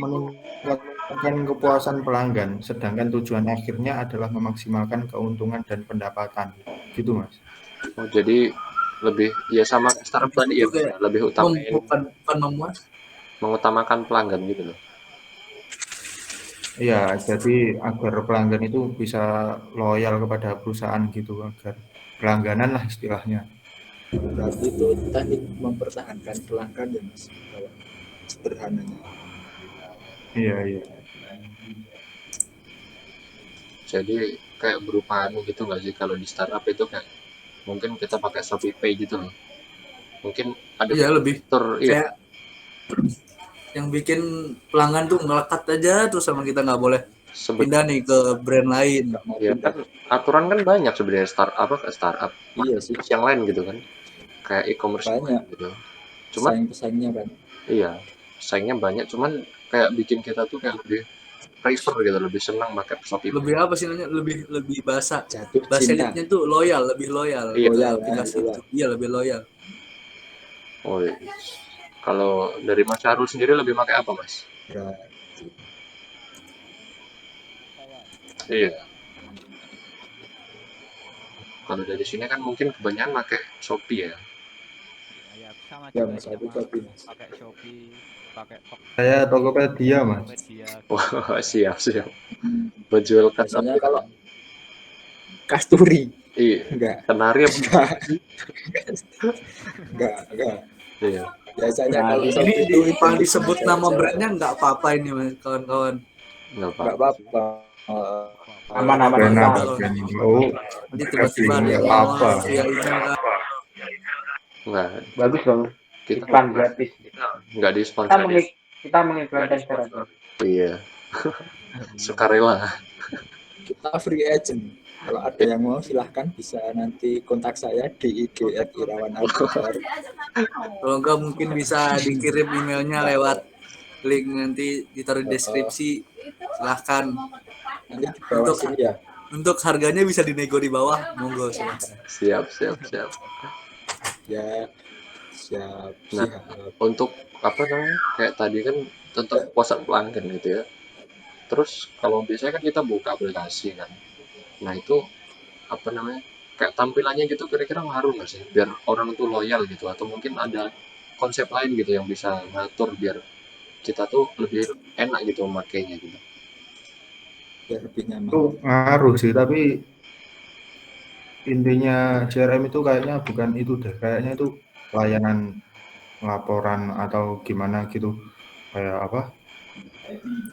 Speaker 5: meningkatkan kepuasan pelanggan, sedangkan tujuan akhirnya adalah memaksimalkan keuntungan dan pendapatan. Gitu Mas.
Speaker 4: Oh, jadi lebih ya sama startup tadi ya,
Speaker 1: Itu kayak
Speaker 4: lebih
Speaker 1: bukan memuas.
Speaker 4: mengutamakan pelanggan gitu loh.
Speaker 5: Iya, jadi agar pelanggan itu bisa loyal kepada perusahaan gitu, agar pelangganan lah istilahnya.
Speaker 2: Berarti itu teknik mempertahankan pelanggan ya Mas, kalau sederhananya.
Speaker 5: Iya.
Speaker 4: Jadi kayak berupa gitu nggak sih kalau di startup itu kayak mungkin kita pakai Shopee Pay gitu loh. Mungkin ada
Speaker 1: Iya, lebih
Speaker 4: fitur
Speaker 1: kayak yang bikin pelanggan tuh ngelekat aja terus sama kita, nggak boleh pindah nih ke brand lain.
Speaker 2: Nggak mau
Speaker 4: ya
Speaker 2: pindah.
Speaker 4: kan aturan kan banyak sebenarnya startup
Speaker 2: Iya sih,
Speaker 4: yang lain gitu kan, kayak e-commerce
Speaker 2: banyak
Speaker 4: gitu. Cuman
Speaker 2: pesaing-pesaingnya kan.
Speaker 4: iya, saingnya banyak, cuman kayak bikin kita tuh kayak lebih prefer gitu, lebih senang pakai Shopee Pay.
Speaker 1: Lebih apa sih namanya? Lebih bahasa
Speaker 2: Jatuh
Speaker 1: bahasa
Speaker 2: cinta.
Speaker 1: elitnya tuh lebih loyal
Speaker 4: Iya.
Speaker 1: ke
Speaker 2: Loyal,
Speaker 1: aplikasi
Speaker 2: loyal.
Speaker 1: itu. Iya, lebih loyal.
Speaker 4: Oh, iya. Kalau dari Mas Syarul sendiri lebih pakai apa Mas?
Speaker 2: Berarti
Speaker 4: Iya. Kalau dari sini kan mungkin kebanyakan pakai Shopee ya.
Speaker 7: Ya sama
Speaker 2: ya
Speaker 7: juga
Speaker 2: Mas,
Speaker 7: sih
Speaker 2: aku
Speaker 7: sama
Speaker 2: Shopee Mas.
Speaker 7: pakai Shopee, pakai
Speaker 5: Saya Tokopedia Mas.
Speaker 7: Tokopedia.
Speaker 4: Wah, siap. Menjualkan
Speaker 2: Biasanya kalau kasturi,
Speaker 4: iya,
Speaker 2: enggak,
Speaker 4: kenari apa?
Speaker 2: enggak.
Speaker 4: Iya.
Speaker 2: Biasanya
Speaker 3: Nah,
Speaker 2: kalau
Speaker 3: ini
Speaker 2: Shopee itu
Speaker 1: Kalau
Speaker 2: identik
Speaker 1: disebut
Speaker 2: sama
Speaker 1: nama
Speaker 2: cewek-cewek.
Speaker 1: brandnya nggak apa-apa ini Mas, kawan-kawan.
Speaker 4: Nggak
Speaker 2: Enggak
Speaker 4: apa-apa.
Speaker 2: apa-apa.
Speaker 3: Aman-aman
Speaker 5: Brand
Speaker 3: kita.
Speaker 5: apa brand? Oh,
Speaker 1: Nanti tiba-tiba ada yang
Speaker 5: apa?
Speaker 1: mau via email kan.
Speaker 4: Nggak,
Speaker 3: Bagus dong.
Speaker 4: kita
Speaker 3: Iklan gratis.
Speaker 4: nggak
Speaker 3: Kita
Speaker 4: disponsori.
Speaker 3: kita mengiklankan secara gratis.
Speaker 4: Iya. Sukarela.
Speaker 2: Kita free agent. Kalau ada yang mau silahkan bisa nanti kontak saya di IG @irawan_albar.
Speaker 1: Kalau enggak mungkin bisa dikirim emailnya lewat link, nanti ditaruh di deskripsi. Silahkan.
Speaker 2: Nanti di bawah sini ya.
Speaker 1: Untuk harganya bisa dinego di bawah, monggo silahkan.
Speaker 4: Siap.
Speaker 2: Ya, siap.
Speaker 4: Nah, untuk apa namanya? Kayak tadi kan tentang kepuasan pelanggan gitu ya. Terus kalau biasanya kan kita buka aplikasi kan. Nah, itu apa namanya? Kayak tampilannya gitu kira-kira ngaruh nggak sih biar orang tuh loyal gitu, atau mungkin ada konsep lain gitu yang bisa ngatur biar kita tuh lebih enak gitu memakainya gitu.
Speaker 2: Biar lebih nyaman.
Speaker 5: Itu ngaruh sih, tapi intinya CRM itu kayaknya bukan itu deh. Kayaknya itu layanan laporan atau gimana gitu. Kayak apa?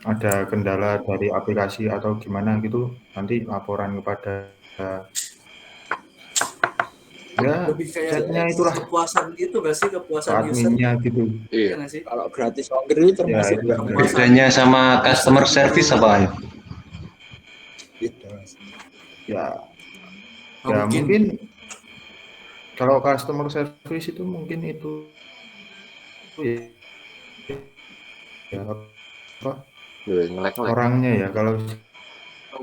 Speaker 5: Ada kendala dari aplikasi atau gimana gitu, nanti laporan kepada ya
Speaker 1: Lebih kayak
Speaker 5: chatnya itulah
Speaker 1: kepuasan gitu nggak sih, kepuasan user?
Speaker 5: adminnya gitu.
Speaker 1: Iya
Speaker 4: Iya.
Speaker 1: nggak sih?
Speaker 2: Kalau gratis ongkir itu termasuk
Speaker 5: itu
Speaker 2: nggak?
Speaker 5: yang
Speaker 1: Kepuasan
Speaker 6: Bedanya sama customer service apa ya?
Speaker 2: Beda, Mas.
Speaker 5: ya
Speaker 1: mungkin
Speaker 5: mungkin kalau customer service itu mungkin itu ya apa
Speaker 4: Ngelek-ngelek.
Speaker 5: orangnya ya. Kalau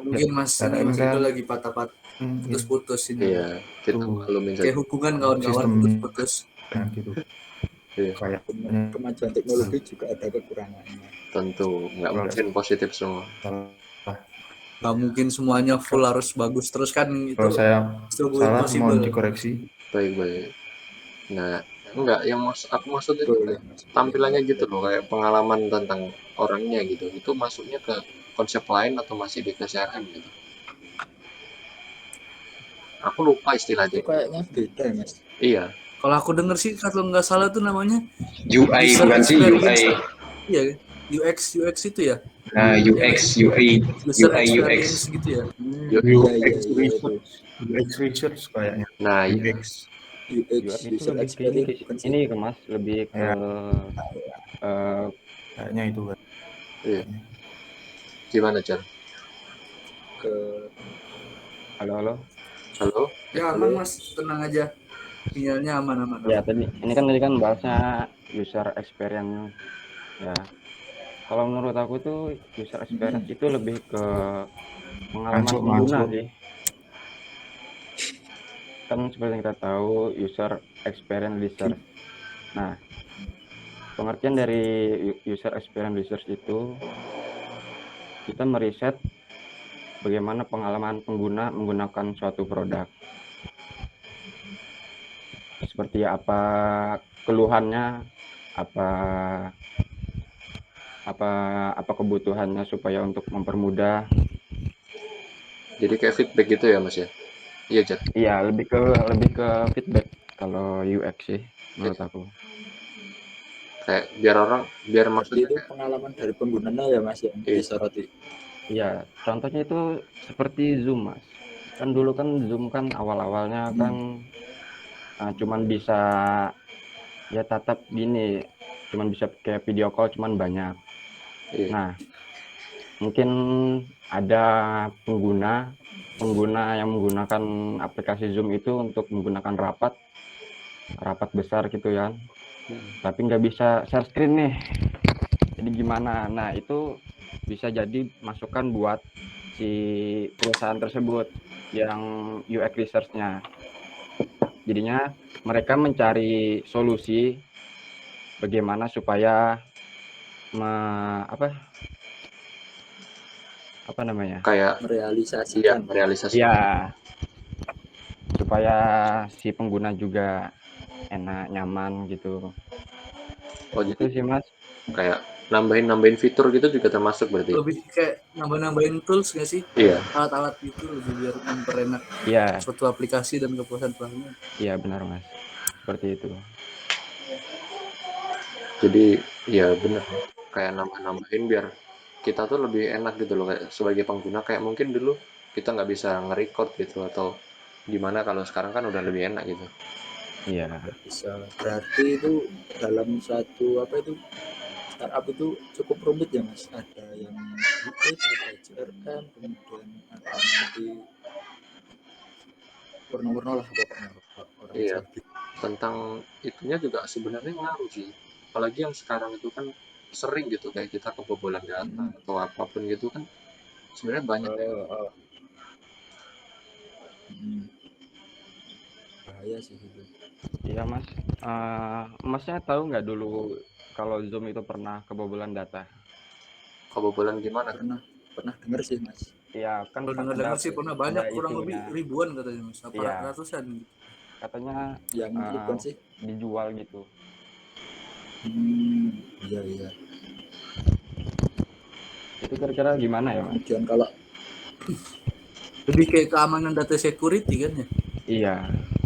Speaker 1: mungkin Mas ini
Speaker 5: CRM
Speaker 1: Mas
Speaker 5: kan
Speaker 1: Indo lagi patah-patah, putus-putus ini.
Speaker 4: Iya, kita
Speaker 5: Tuh.
Speaker 4: maklumin
Speaker 1: Kayak
Speaker 4: saja.
Speaker 1: hubungan kawan-kawan
Speaker 5: Sistemnya.
Speaker 1: putus-putus.
Speaker 5: gitu
Speaker 4: Iya,
Speaker 5: kayak
Speaker 2: Kemajuan teknologi juga ada kekurangannya.
Speaker 4: tentu nggak mungkin positif semua.
Speaker 5: salah
Speaker 1: Nggak mungkin semuanya full harus bagus terus kan, itu
Speaker 5: Kalau saya
Speaker 1: sungguh
Speaker 5: salah mohon
Speaker 1: impossible.
Speaker 5: dikoreksi.
Speaker 4: Baik. Nah, enggak, yang aku maksud itu
Speaker 2: Boleh,
Speaker 4: kayak
Speaker 2: Mas.
Speaker 4: tampilannya gitu loh, kayak pengalaman tentang orangnya gitu. Itu masuknya ke konsep lain atau masih di CRM gitu? Aku lupa
Speaker 2: Itu
Speaker 4: istilahnya.
Speaker 2: kayaknya beda ya, Mas.
Speaker 4: Iya,
Speaker 1: Kalau aku denger sih kalau nggak salah tuh namanya
Speaker 6: UI
Speaker 1: user
Speaker 6: bukan sih
Speaker 1: experience.
Speaker 6: UI.
Speaker 1: Iya, UX itu ya.
Speaker 6: Nah,
Speaker 1: Iya nggak
Speaker 6: UX,
Speaker 1: sih?
Speaker 6: UI,
Speaker 1: User
Speaker 6: UI, UX.
Speaker 1: experience gitu ya.
Speaker 2: Iya
Speaker 5: UX
Speaker 2: itu.
Speaker 5: research, UX research kayaknya.
Speaker 4: nah iya.
Speaker 5: UX.
Speaker 2: UX
Speaker 3: UX itu
Speaker 2: user
Speaker 3: lebih ke
Speaker 2: experience bukan sih?
Speaker 3: ini ke Mas, lebih ke
Speaker 5: Ya,
Speaker 3: eh,
Speaker 5: kayaknya itu kan.
Speaker 4: Iya. Gimana, Cer?
Speaker 2: Ke
Speaker 3: halo.
Speaker 4: Halo?
Speaker 1: Ya aman mas, tenang aja. Sinyalnya aman.
Speaker 3: Ya tadi tadi kan bahasnya user experience ya. Kalau menurut aku tuh user experience itu lebih ke pengalaman pengguna
Speaker 5: Masuk.
Speaker 3: sih. Kan seperti yang kita tahu user experience research. Nah, pengertian dari user experience research itu kita meriset bagaimana pengalaman pengguna menggunakan suatu produk. Seperti apa keluhannya, apa kebutuhannya supaya untuk mempermudah.
Speaker 4: Jadi kayak feedback gitu ya, Mas ya? Iya, Cer.
Speaker 3: Iya, lebih ke feedback kalau UX sih menurut aku.
Speaker 4: Kayak biar
Speaker 2: berarti
Speaker 4: maksudnya
Speaker 2: itu
Speaker 4: kayak,
Speaker 2: pengalaman dari penggunanya ya, Mas, yang
Speaker 4: iya.
Speaker 2: disoroti.
Speaker 3: Iya, contohnya itu seperti Zoom, Mas. Kan dulu kan Zoom kan awal-awalnya kan cuman bisa ya tatap gini, cuman bisa kayak video call cuman banyak.
Speaker 4: Iya.
Speaker 3: Nah, mungkin ada pengguna yang menggunakan aplikasi Zoom itu untuk menggunakan rapat besar gitu ya. Tapi nggak bisa share screen nih. Jadi gimana? Nah, itu bisa jadi masukan buat si perusahaan tersebut yang UX research-nya. Jadinya mereka mencari solusi bagaimana supaya apa namanya?
Speaker 4: Kayak
Speaker 2: Merealisasikan.
Speaker 4: merealisasikan.
Speaker 3: Ya, supaya si pengguna juga enak, nyaman gitu.
Speaker 4: Oh,
Speaker 3: Itu
Speaker 4: jadi
Speaker 3: sih, Mas.
Speaker 4: kayak nambahin fitur gitu juga termasuk berarti?
Speaker 1: Lebih kayak nambahin tools nggak sih?
Speaker 4: Iya.
Speaker 1: Alat-alat gitu lebih biar memperenak
Speaker 3: Iya,
Speaker 1: suatu aplikasi dan kepuasan pelanggan.
Speaker 3: iya benar, Mas. Seperti itu.
Speaker 4: Jadi ya bener, kayak nambahin biar kita tuh lebih enak gitu loh, kayak sebagai pengguna. Kayak mungkin dulu kita nggak bisa nge-record gitu atau gimana, kalau sekarang kan udah lebih enak gitu.
Speaker 3: Iya.
Speaker 2: Bisa. Berarti itu dalam satu startup itu cukup rumit ya, Mas. Ada yang UX, ada CRM, kemudian ada nanti warna-warna lah pokoknya orang
Speaker 4: Iya,
Speaker 2: Jawa.
Speaker 4: tentang itunya juga sebenarnya ngaruh sih. Apalagi yang sekarang itu kan sering gitu kayak kita kebobolan data atau apapun gitu kan, sebenarnya banyak ya.
Speaker 2: Bahaya sih itu.
Speaker 3: Iya, Mas. Masnya tahu nggak dulu kalau Zoom itu pernah kebobolan data?
Speaker 4: Kebobolan gimana?
Speaker 2: Pernah dengar sih, Mas.
Speaker 3: Iya, kan
Speaker 1: Kalau dengar sih pernah banyak, kurang lebih
Speaker 3: isunya.
Speaker 1: ribuan katanya mas, apa
Speaker 3: Iya,
Speaker 1: ratusan gitu.
Speaker 3: katanya
Speaker 2: Yang ribuan sih.
Speaker 3: dijual gitu.
Speaker 2: Iya.
Speaker 3: Itu kira-kira gimana ya, Mas?
Speaker 2: Kemudian kalau
Speaker 1: Lebih kayak keamanan data security kan ya?
Speaker 3: Iya,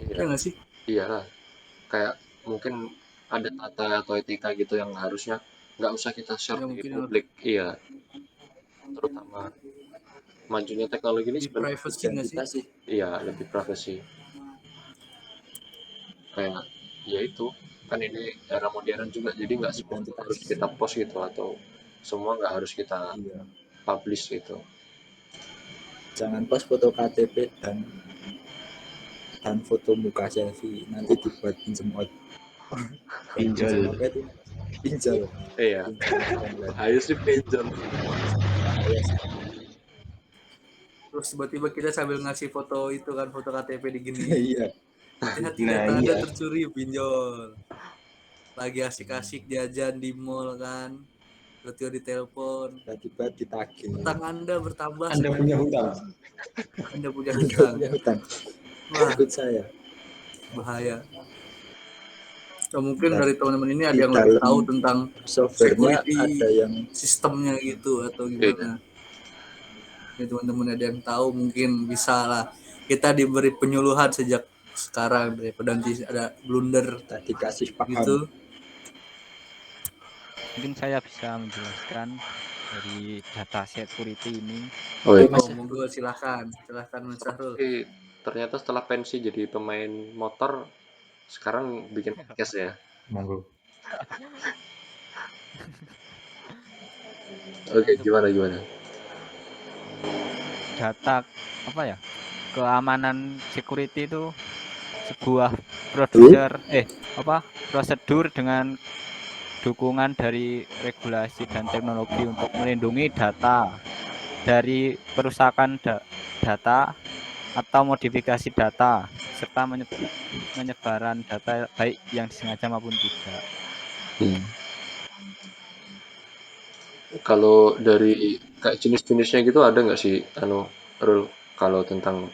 Speaker 1: Iya nggak sih?
Speaker 4: Iya lah, kayak mungkin ada tata atau etika gitu yang harusnya nggak usah kita share
Speaker 1: Ya
Speaker 4: di
Speaker 1: mungkin
Speaker 4: publik. Iya, terutama majunya teknologi ini
Speaker 1: di
Speaker 4: sebenarnya
Speaker 1: privacy nggak sih?
Speaker 2: identitas sih.
Speaker 4: iya lebih privasi. Kayak ya itu kan ini era modern juga, jadi nggak semua tuh
Speaker 2: Identitas.
Speaker 4: harus kita post gitu, atau semua nggak harus kita
Speaker 2: Iya.
Speaker 4: publish gitu.
Speaker 2: Jangan post foto KTP dan foto muka selfie, nanti dibuat pinjam
Speaker 3: pinjol.
Speaker 2: apa itu? Pinjol.
Speaker 4: Iya, ayo sih pinjol.
Speaker 2: Bahaya sih.
Speaker 1: Terus tiba-tiba kita sambil ngasih foto itu kan, foto KTP digini.
Speaker 2: Iya.
Speaker 1: Hati-hati
Speaker 6: Nah,
Speaker 1: data Anda
Speaker 6: iya.
Speaker 1: tercuri, pinjol. Lagi asik-asik jajan di mall kan. tiba-tiba ditelepon,
Speaker 2: tiba-tiba ditagih.
Speaker 1: utang Anda bertambah
Speaker 6: Anda punya hutang.
Speaker 1: Anda punya
Speaker 2: Anda
Speaker 1: hutang.
Speaker 2: punya hutang,
Speaker 1: Wah,
Speaker 2: ikut saya.
Speaker 1: bahaya. So, mungkin
Speaker 2: Dan
Speaker 1: dari teman-teman ini ada
Speaker 2: di
Speaker 1: yang lebih
Speaker 2: dalam
Speaker 1: tahu tentang
Speaker 2: softwarenya
Speaker 1: security
Speaker 2: ada yang
Speaker 1: sistemnya gitu atau gimana. Ya, teman-teman ada yang tahu mungkin bisa lah. Kita diberi penyuluhan sejak sekarang daripada nanti ada blunder
Speaker 2: tadi kasih paham.
Speaker 1: gitu.
Speaker 7: Mungkin saya bisa menjelaskan dari data security ini.
Speaker 4: Oh,
Speaker 2: Oke,
Speaker 4: iya.
Speaker 2: Mas.
Speaker 1: Monggo silahkan Mas Syahrul.
Speaker 4: Tapi ternyata setelah pensi jadi pemain motor, sekarang bikin podcast ya.
Speaker 5: Monggo.
Speaker 4: Oke,
Speaker 7: Untuk
Speaker 4: gimana?
Speaker 7: data apa ya? Keamanan security itu sebuah prosedur dengan dukungan dari regulasi dan teknologi untuk melindungi data dari perusakan data atau modifikasi data serta penyebaran data baik yang disengaja maupun tidak.
Speaker 4: Kalau dari kayak jenis-jenisnya gitu ada nggak sih, Rul, kalau tentang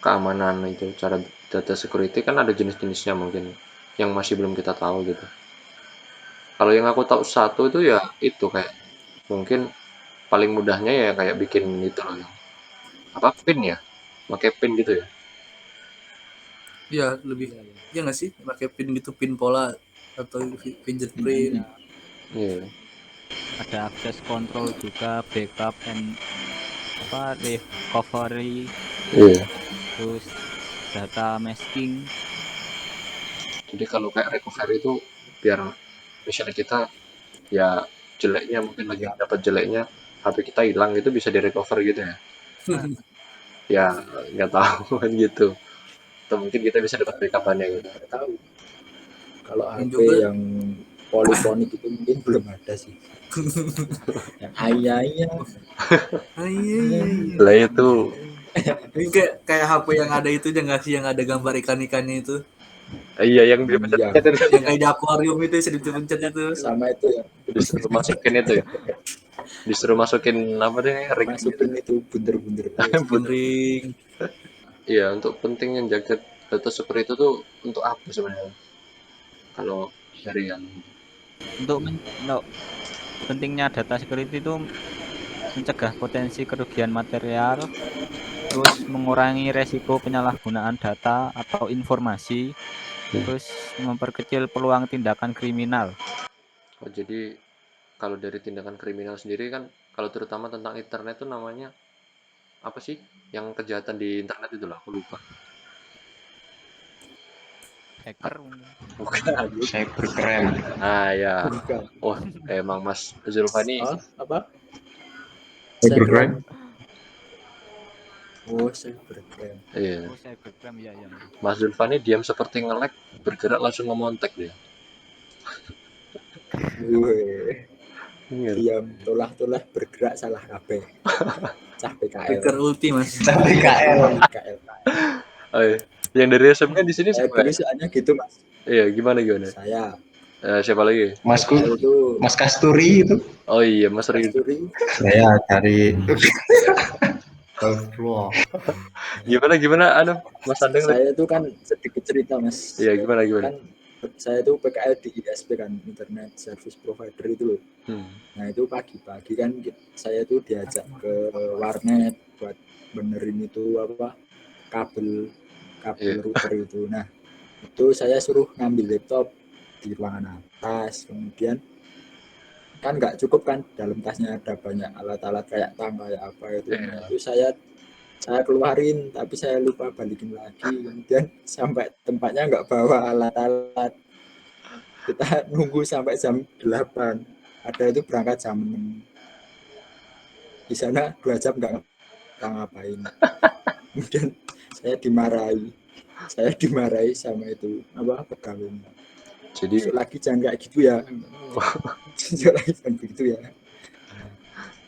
Speaker 4: keamanan itu, cara data security kan ada jenis-jenisnya mungkin yang masih belum kita tahu gitu. Kalau yang aku tahu satu itu ya itu kayak mungkin paling mudahnya ya kayak bikin itu loh yang apa pin ya, pakai pin gitu ya.
Speaker 1: Ya lebih ya nggak sih pakai pin gitu, pin pola atau fingerprint.
Speaker 4: Iya.
Speaker 7: Ada access control juga, backup and recovery,
Speaker 4: Iya.
Speaker 7: terus data masking.
Speaker 4: Jadi kalau kayak recovery itu biar misalnya kita ya jeleknya mungkin lagi dapat jeleknya HP kita hilang itu bisa di recover gitu ya. Ya nggak tahu kan gitu. Atau mungkin kita bisa dapat backup-annya gitu.
Speaker 2: Nggak tahu. Kalau
Speaker 1: Dan
Speaker 2: HP
Speaker 1: juga-
Speaker 2: yang polifonik itu mungkin belum ada sih. Yang ayahnya
Speaker 1: Iya.
Speaker 4: Lah itu
Speaker 1: Ini kayak HP yang ada itu aja nggak sih, yang ada gambar ikan-ikannya itu,
Speaker 4: iya yang dia pencet-pencet itu
Speaker 1: yang kayak di akuarium itu bisa dipencet itu.
Speaker 2: sama itu ya,
Speaker 4: disuruh masukin itu ya. Disuruh masukin apa deh ring gitu.
Speaker 2: masukin itu bunder-bunder.
Speaker 1: Ring.
Speaker 4: Iya, untuk pentingnya jaga data seperti itu tuh untuk apa sebenarnya? Kalau dari yang
Speaker 7: Untuk pentingnya data security itu mencegah potensi kerugian material, terus mengurangi resiko penyalahgunaan data atau informasi, terus memperkecil peluang tindakan kriminal.
Speaker 4: oh, jadi kalau dari tindakan kriminal sendiri kan kalau terutama tentang internet tuh namanya apa sih? Yang kejahatan di internet itu lah, aku lupa.
Speaker 7: Hacker
Speaker 4: Bukan.
Speaker 6: Cybercrime.
Speaker 4: Ah ya.
Speaker 2: Bukan.
Speaker 4: Oh, emang Mas Zulfani.
Speaker 2: Apa?
Speaker 5: Cybercrime.
Speaker 2: Oh, cybercrime.
Speaker 4: Iya.
Speaker 7: cybercrime ya.
Speaker 4: Mas Zulfani diam seperti nge-lag, bergerak langsung ngemontek dia.
Speaker 2: Wih,
Speaker 4: Iya.
Speaker 2: diam tolah-tolah bergerak salah kabeh. Cah PKL.
Speaker 1: Hacker ulti Mas.
Speaker 2: PKL.
Speaker 4: Oh, iya. Yang dari SMK di sini siapa?
Speaker 2: Dulu soalnya gitu, Mas.
Speaker 4: Iya, gimana?
Speaker 2: Saya.
Speaker 4: Siapa lagi?
Speaker 2: Mas
Speaker 6: Kasturi itu.
Speaker 4: Oh iya, Mas Ridho.
Speaker 2: Kasturi.
Speaker 5: Saya dari Astagfirullah.
Speaker 4: Gimana? Mas Andeng.
Speaker 2: Saya tuh kan sedikit cerita, Mas.
Speaker 4: Iya, gimana?
Speaker 2: Kan saya tuh PKL di ISP kan, Internet Service Provider itu loh. Nah itu pagi-pagi kan saya tuh diajak ke warnet buat benerin itu apa kabel router itu. Nah itu saya suruh ngambil laptop di ruangan atas, kemudian kan nggak cukup kan, dalam tasnya ada banyak alat-alat kayak tang kayak apa itu. Nah, itu saya keluarin tapi saya lupa balikin lagi, kemudian sampai tempatnya nggak bawa alat-alat, kita nunggu sampai jam 8, ada itu berangkat jam 6, di sana 2 jam nggak ngapain. Kemudian saya dimarahi sama itu apa pegawainya.
Speaker 4: Jadi
Speaker 2: besok lagi jangan kayak gitu ya. Besok lagi jangan begitu ya.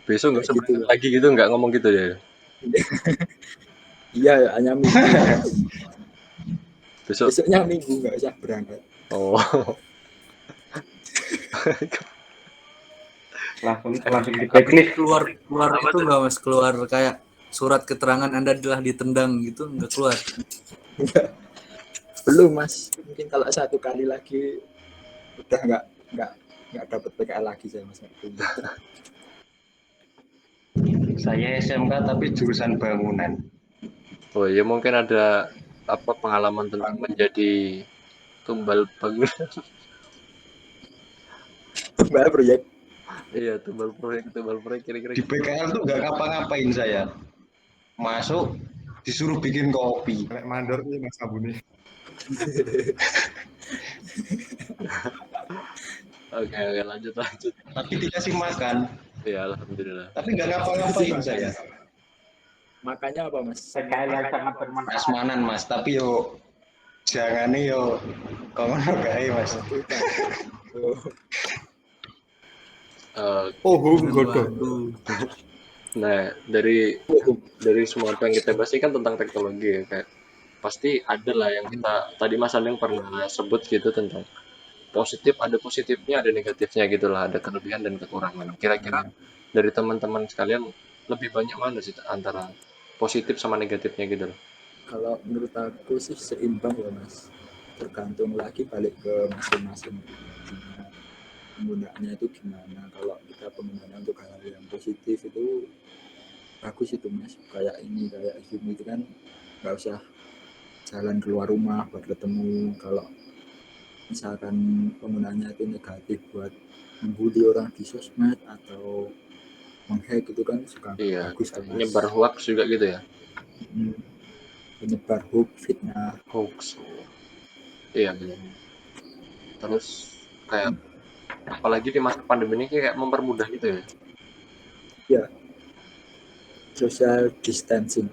Speaker 4: Besok nggak usah gitu lagi gitu, nggak ngomong gitu ya.
Speaker 2: Iya, hanya minggu.
Speaker 4: Besoknya
Speaker 2: minggu nggak usah berangkat.
Speaker 4: Oh.
Speaker 3: langsung di
Speaker 1: Tapi
Speaker 3: blacklist.
Speaker 1: keluar itu nggak mas, keluar kayak surat keterangan Anda telah ditendang gitu, nggak keluar.
Speaker 2: Belum mas, mungkin kalau 1 kali lagi udah nggak dapat PKL lagi saya mas.
Speaker 6: Saya SMK tapi jurusan bangunan.
Speaker 4: Oh ya mungkin ada apa pengalaman tentang menjadi tumbal bangunan.
Speaker 2: Mbak proyek
Speaker 4: Iya, tumbal proyek kira-kira
Speaker 6: Di PKL tuh nggak ngapa-ngapain saya. Masuk disuruh bikin kopi.
Speaker 5: Kayak mandor nih Mas Abu nih.
Speaker 4: Oke, lanjut.
Speaker 6: Tapi dikasih makan.
Speaker 4: Ya, alhamdulillah.
Speaker 6: Tapi nggak ngapa-ngapain saya.
Speaker 2: makanya apa mas?
Speaker 3: PKL yang sangat bermanfaat.
Speaker 6: Asmanan mas, tapi yo jangan nih yo kono gawe mas.
Speaker 5: Godo.
Speaker 1: Waduh.
Speaker 4: Nah, dari semua apa yang kita bahas ini kan tentang teknologi ya, kayak pasti ada lah yang kita tadi Mas Andeng pernah sebut gitu tentang positif, ada positifnya, ada negatifnya gitu lah, ada kelebihan dan kekurangan. Kira-kira dari teman-teman sekalian lebih banyak mana sih antara positif sama negatifnya gitu loh?
Speaker 2: Kalau menurut aku sih seimbang ya mas, tergantung lagi balik ke masing-masing penggunaannya itu gimana. Kalau kita penggunaannya untuk hal yang positif itu bagus itu mas, kayak Zoom itu kan nggak usah jalan keluar rumah buat ketemu. Kalau misalkan penggunaannya itu negatif buat membuli orang di sosmed atau menghack itu kan suka
Speaker 4: Iya,
Speaker 2: bagus kan mas.
Speaker 4: nyebar hoax juga gitu ya.
Speaker 2: Menyebar fitnah.
Speaker 4: Hoax. Iya benar. Terus kayak apalagi di masa pandemi ini kayak mempermudah gitu ya.
Speaker 2: Ya, social distancing.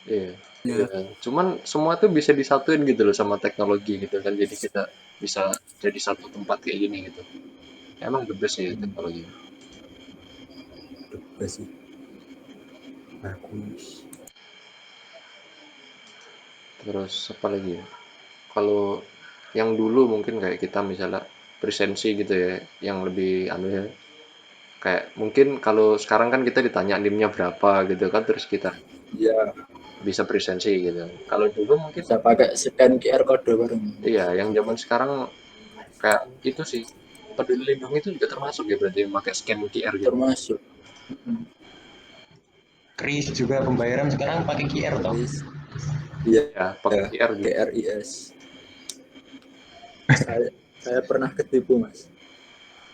Speaker 4: Iya.
Speaker 1: Ya.
Speaker 4: Cuman semua tuh bisa disatuin gitu loh sama teknologi gitu kan, jadi kita bisa jadi satu tempat kayak gini gitu. Emang the best ya teknologi.
Speaker 2: Bagus sih. Bagus.
Speaker 4: Terus apa lagi ya? Kalau yang dulu mungkin kayak kita misalnya presensi gitu ya, yang lebih anu ya. Kayak mungkin kalau sekarang kan kita ditanya NIM-nya berapa gitu kan, terus kita
Speaker 2: Ya,
Speaker 4: bisa presensi gitu. Kalau dulu mungkin
Speaker 2: bisa pakai scan QR code bareng.
Speaker 4: iya, yang zaman sekarang kayak itu sih Peduli Lindungi itu juga termasuk ya berarti pakai scan QR gitu.
Speaker 2: Termasuk.
Speaker 6: Kris juga pembayaran sekarang pakai QR toh.
Speaker 2: Iya,
Speaker 4: Ya, pakai QR gitu.
Speaker 2: KRIS. saya pernah ketipu mas.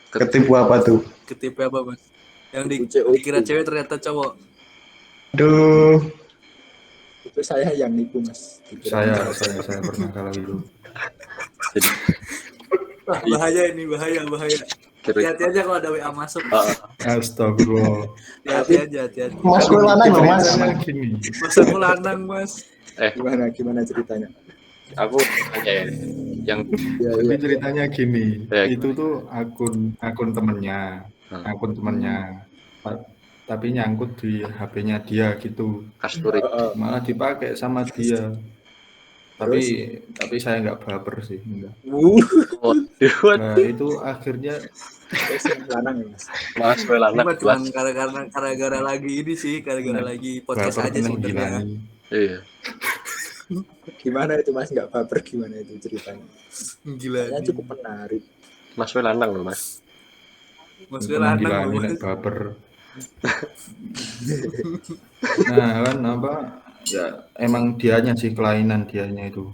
Speaker 6: Ketipu apa tuh?
Speaker 1: Ketipu apa mas? Yang
Speaker 2: Ketipu COD.
Speaker 1: dikira cewek ternyata cowok.
Speaker 6: Aduh,
Speaker 2: Itu saya yang nipu mas.
Speaker 5: Saya pernah kalau itu.
Speaker 1: Wah, bahaya ini, bahaya. Hati-hati aja kalau ada WA masuk.
Speaker 5: Astagfirullah.
Speaker 1: Hati-hati.
Speaker 6: Mas gue lanang loh mas.
Speaker 5: Ceritanya gini.
Speaker 1: Mas aku lanang mas.
Speaker 2: Gimana ceritanya?
Speaker 4: Aku tanya ya, yang
Speaker 5: Jadi ceritanya gini,
Speaker 4: Ya.
Speaker 5: itu tuh akun temennya, tapi nyangkut di HP-nya dia gitu,
Speaker 4: kasturi.
Speaker 5: malah dipakai sama dia. Tapi saya nggak baper sih, enggak. Nah, itu akhirnya
Speaker 2: Lanang ya mas.
Speaker 4: Mas Welana
Speaker 1: Cuma gara-gara lagi ini sih, gara-gara lagi podcast
Speaker 5: baper
Speaker 1: aja
Speaker 5: tenang gila
Speaker 1: sebenarnya.
Speaker 5: nih.
Speaker 4: Iya.
Speaker 2: Gimana itu mas, nggak baper gimana itu ceritanya?
Speaker 1: Gila.
Speaker 2: Kayaknya cukup menarik.
Speaker 4: Mas Welanang loh mas.
Speaker 1: Mas
Speaker 5: Tenang
Speaker 1: lanang
Speaker 5: gila
Speaker 1: loh,
Speaker 5: nih,
Speaker 1: Mas.
Speaker 5: nek baper. Nah kan apa? Ya emang dianya sih, kelainan dianya itu.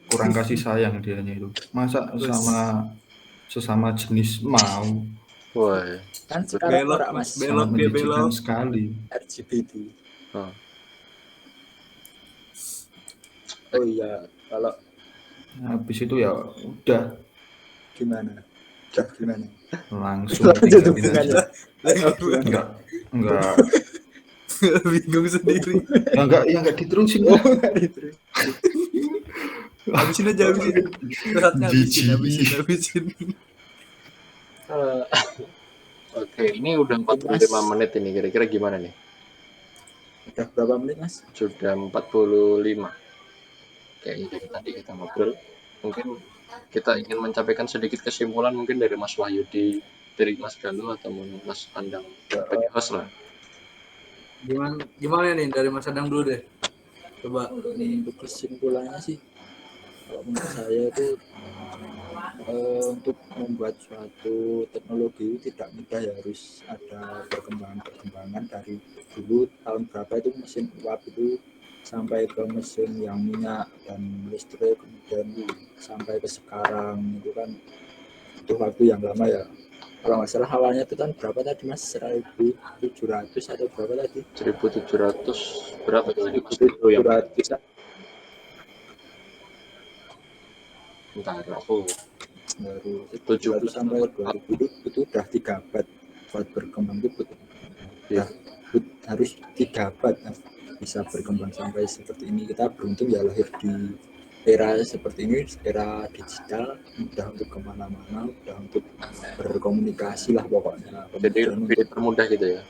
Speaker 5: Kurang kasih sayang dianya itu. Masa sama sesama jenis mau?
Speaker 4: Wah.
Speaker 2: Kan sekarang
Speaker 1: Belok,
Speaker 2: orang
Speaker 1: Mas,
Speaker 2: mas
Speaker 1: belok.
Speaker 5: Sangat
Speaker 1: dia
Speaker 5: menjijikan
Speaker 1: belok.
Speaker 5: sekali.
Speaker 2: LGBT.
Speaker 4: Oh.
Speaker 2: Oh iya, kalau
Speaker 5: Habis itu ya udah
Speaker 2: gimana?
Speaker 5: langsung
Speaker 2: Lanjut
Speaker 5: tinggalin
Speaker 2: hubungannya.
Speaker 5: aja.
Speaker 2: Oh, gimana?
Speaker 5: Enggak
Speaker 1: Bingung sendiri.
Speaker 5: enggak diterusin.
Speaker 1: Habisin aja. Beratnya
Speaker 5: Jijik.
Speaker 1: habisin.
Speaker 4: Oke, ini udah 45 menit ini. Kira-kira gimana nih?
Speaker 2: Udah berapa menit mas?
Speaker 4: Sudah 45. Kayaknya dari tadi kita ngobrol. Mungkin kita ingin menyampaikan sedikit kesimpulan mungkin dari Mas Wahyudi dari Mas Galuh atau Mas Andang sebagai host lah.
Speaker 1: Gimana nih dari Mas Adang dulu deh. Coba.
Speaker 2: Untuk kesimpulannya sih, kalau menurut saya itu untuk membuat suatu teknologi tidak mudah ya, harus ada perkembangan dari dulu tahun berapa itu mesin uap itu sampai ke mesin yang minyak dan listrik, kemudian sampai ke sekarang itu kan itu waktu yang lama ya. Kalau nggak salah awalnya itu kan berapa tadi Mas, 1.700 atau berapa tadi?
Speaker 4: 1.700 berapa tadi Mas itu yang
Speaker 2: 1.700
Speaker 4: bentar aku
Speaker 2: baru
Speaker 4: 7
Speaker 2: 700 sampai 2000 itu udah 3 bat buat berkembang itu
Speaker 4: Iya.
Speaker 2: harus 3 bat bisa berkembang sampai seperti ini. Kita beruntung ya lahir di era seperti ini, era digital, mudah untuk kemana-mana, mudah untuk berkomunikasi lah pokoknya.
Speaker 4: Jadi
Speaker 2: Kemudian
Speaker 4: lebih dipermudah gitu ya.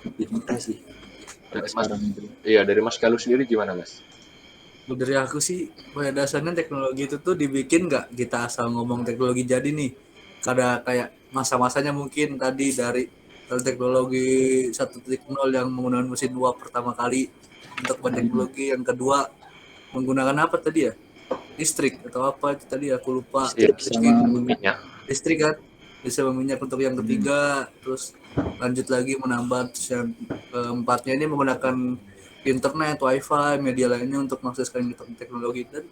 Speaker 2: lebih mudah sih
Speaker 4: Dari Mas,
Speaker 2: sekarang itu.
Speaker 4: iya dari Mas Galuh sendiri gimana Mas?
Speaker 1: Dari aku sih pada dasarnya teknologi itu tuh dibikin nggak kita asal ngomong teknologi jadi nih. Kada kayak masa-masanya mungkin tadi dari teknologi 1.0 yang menggunakan mesin uap pertama kali untuk teknologi yang kedua menggunakan apa tadi ya? Listrik atau apa itu tadi aku lupa.
Speaker 4: Iya,
Speaker 2: Sama
Speaker 4: minyak.
Speaker 1: Listrik kan bisa minyak untuk yang ketiga, terus lanjut lagi menambah, terus yang keempatnya ini menggunakan internet, wifi, media lainnya untuk mengakseskan teknologi. Dan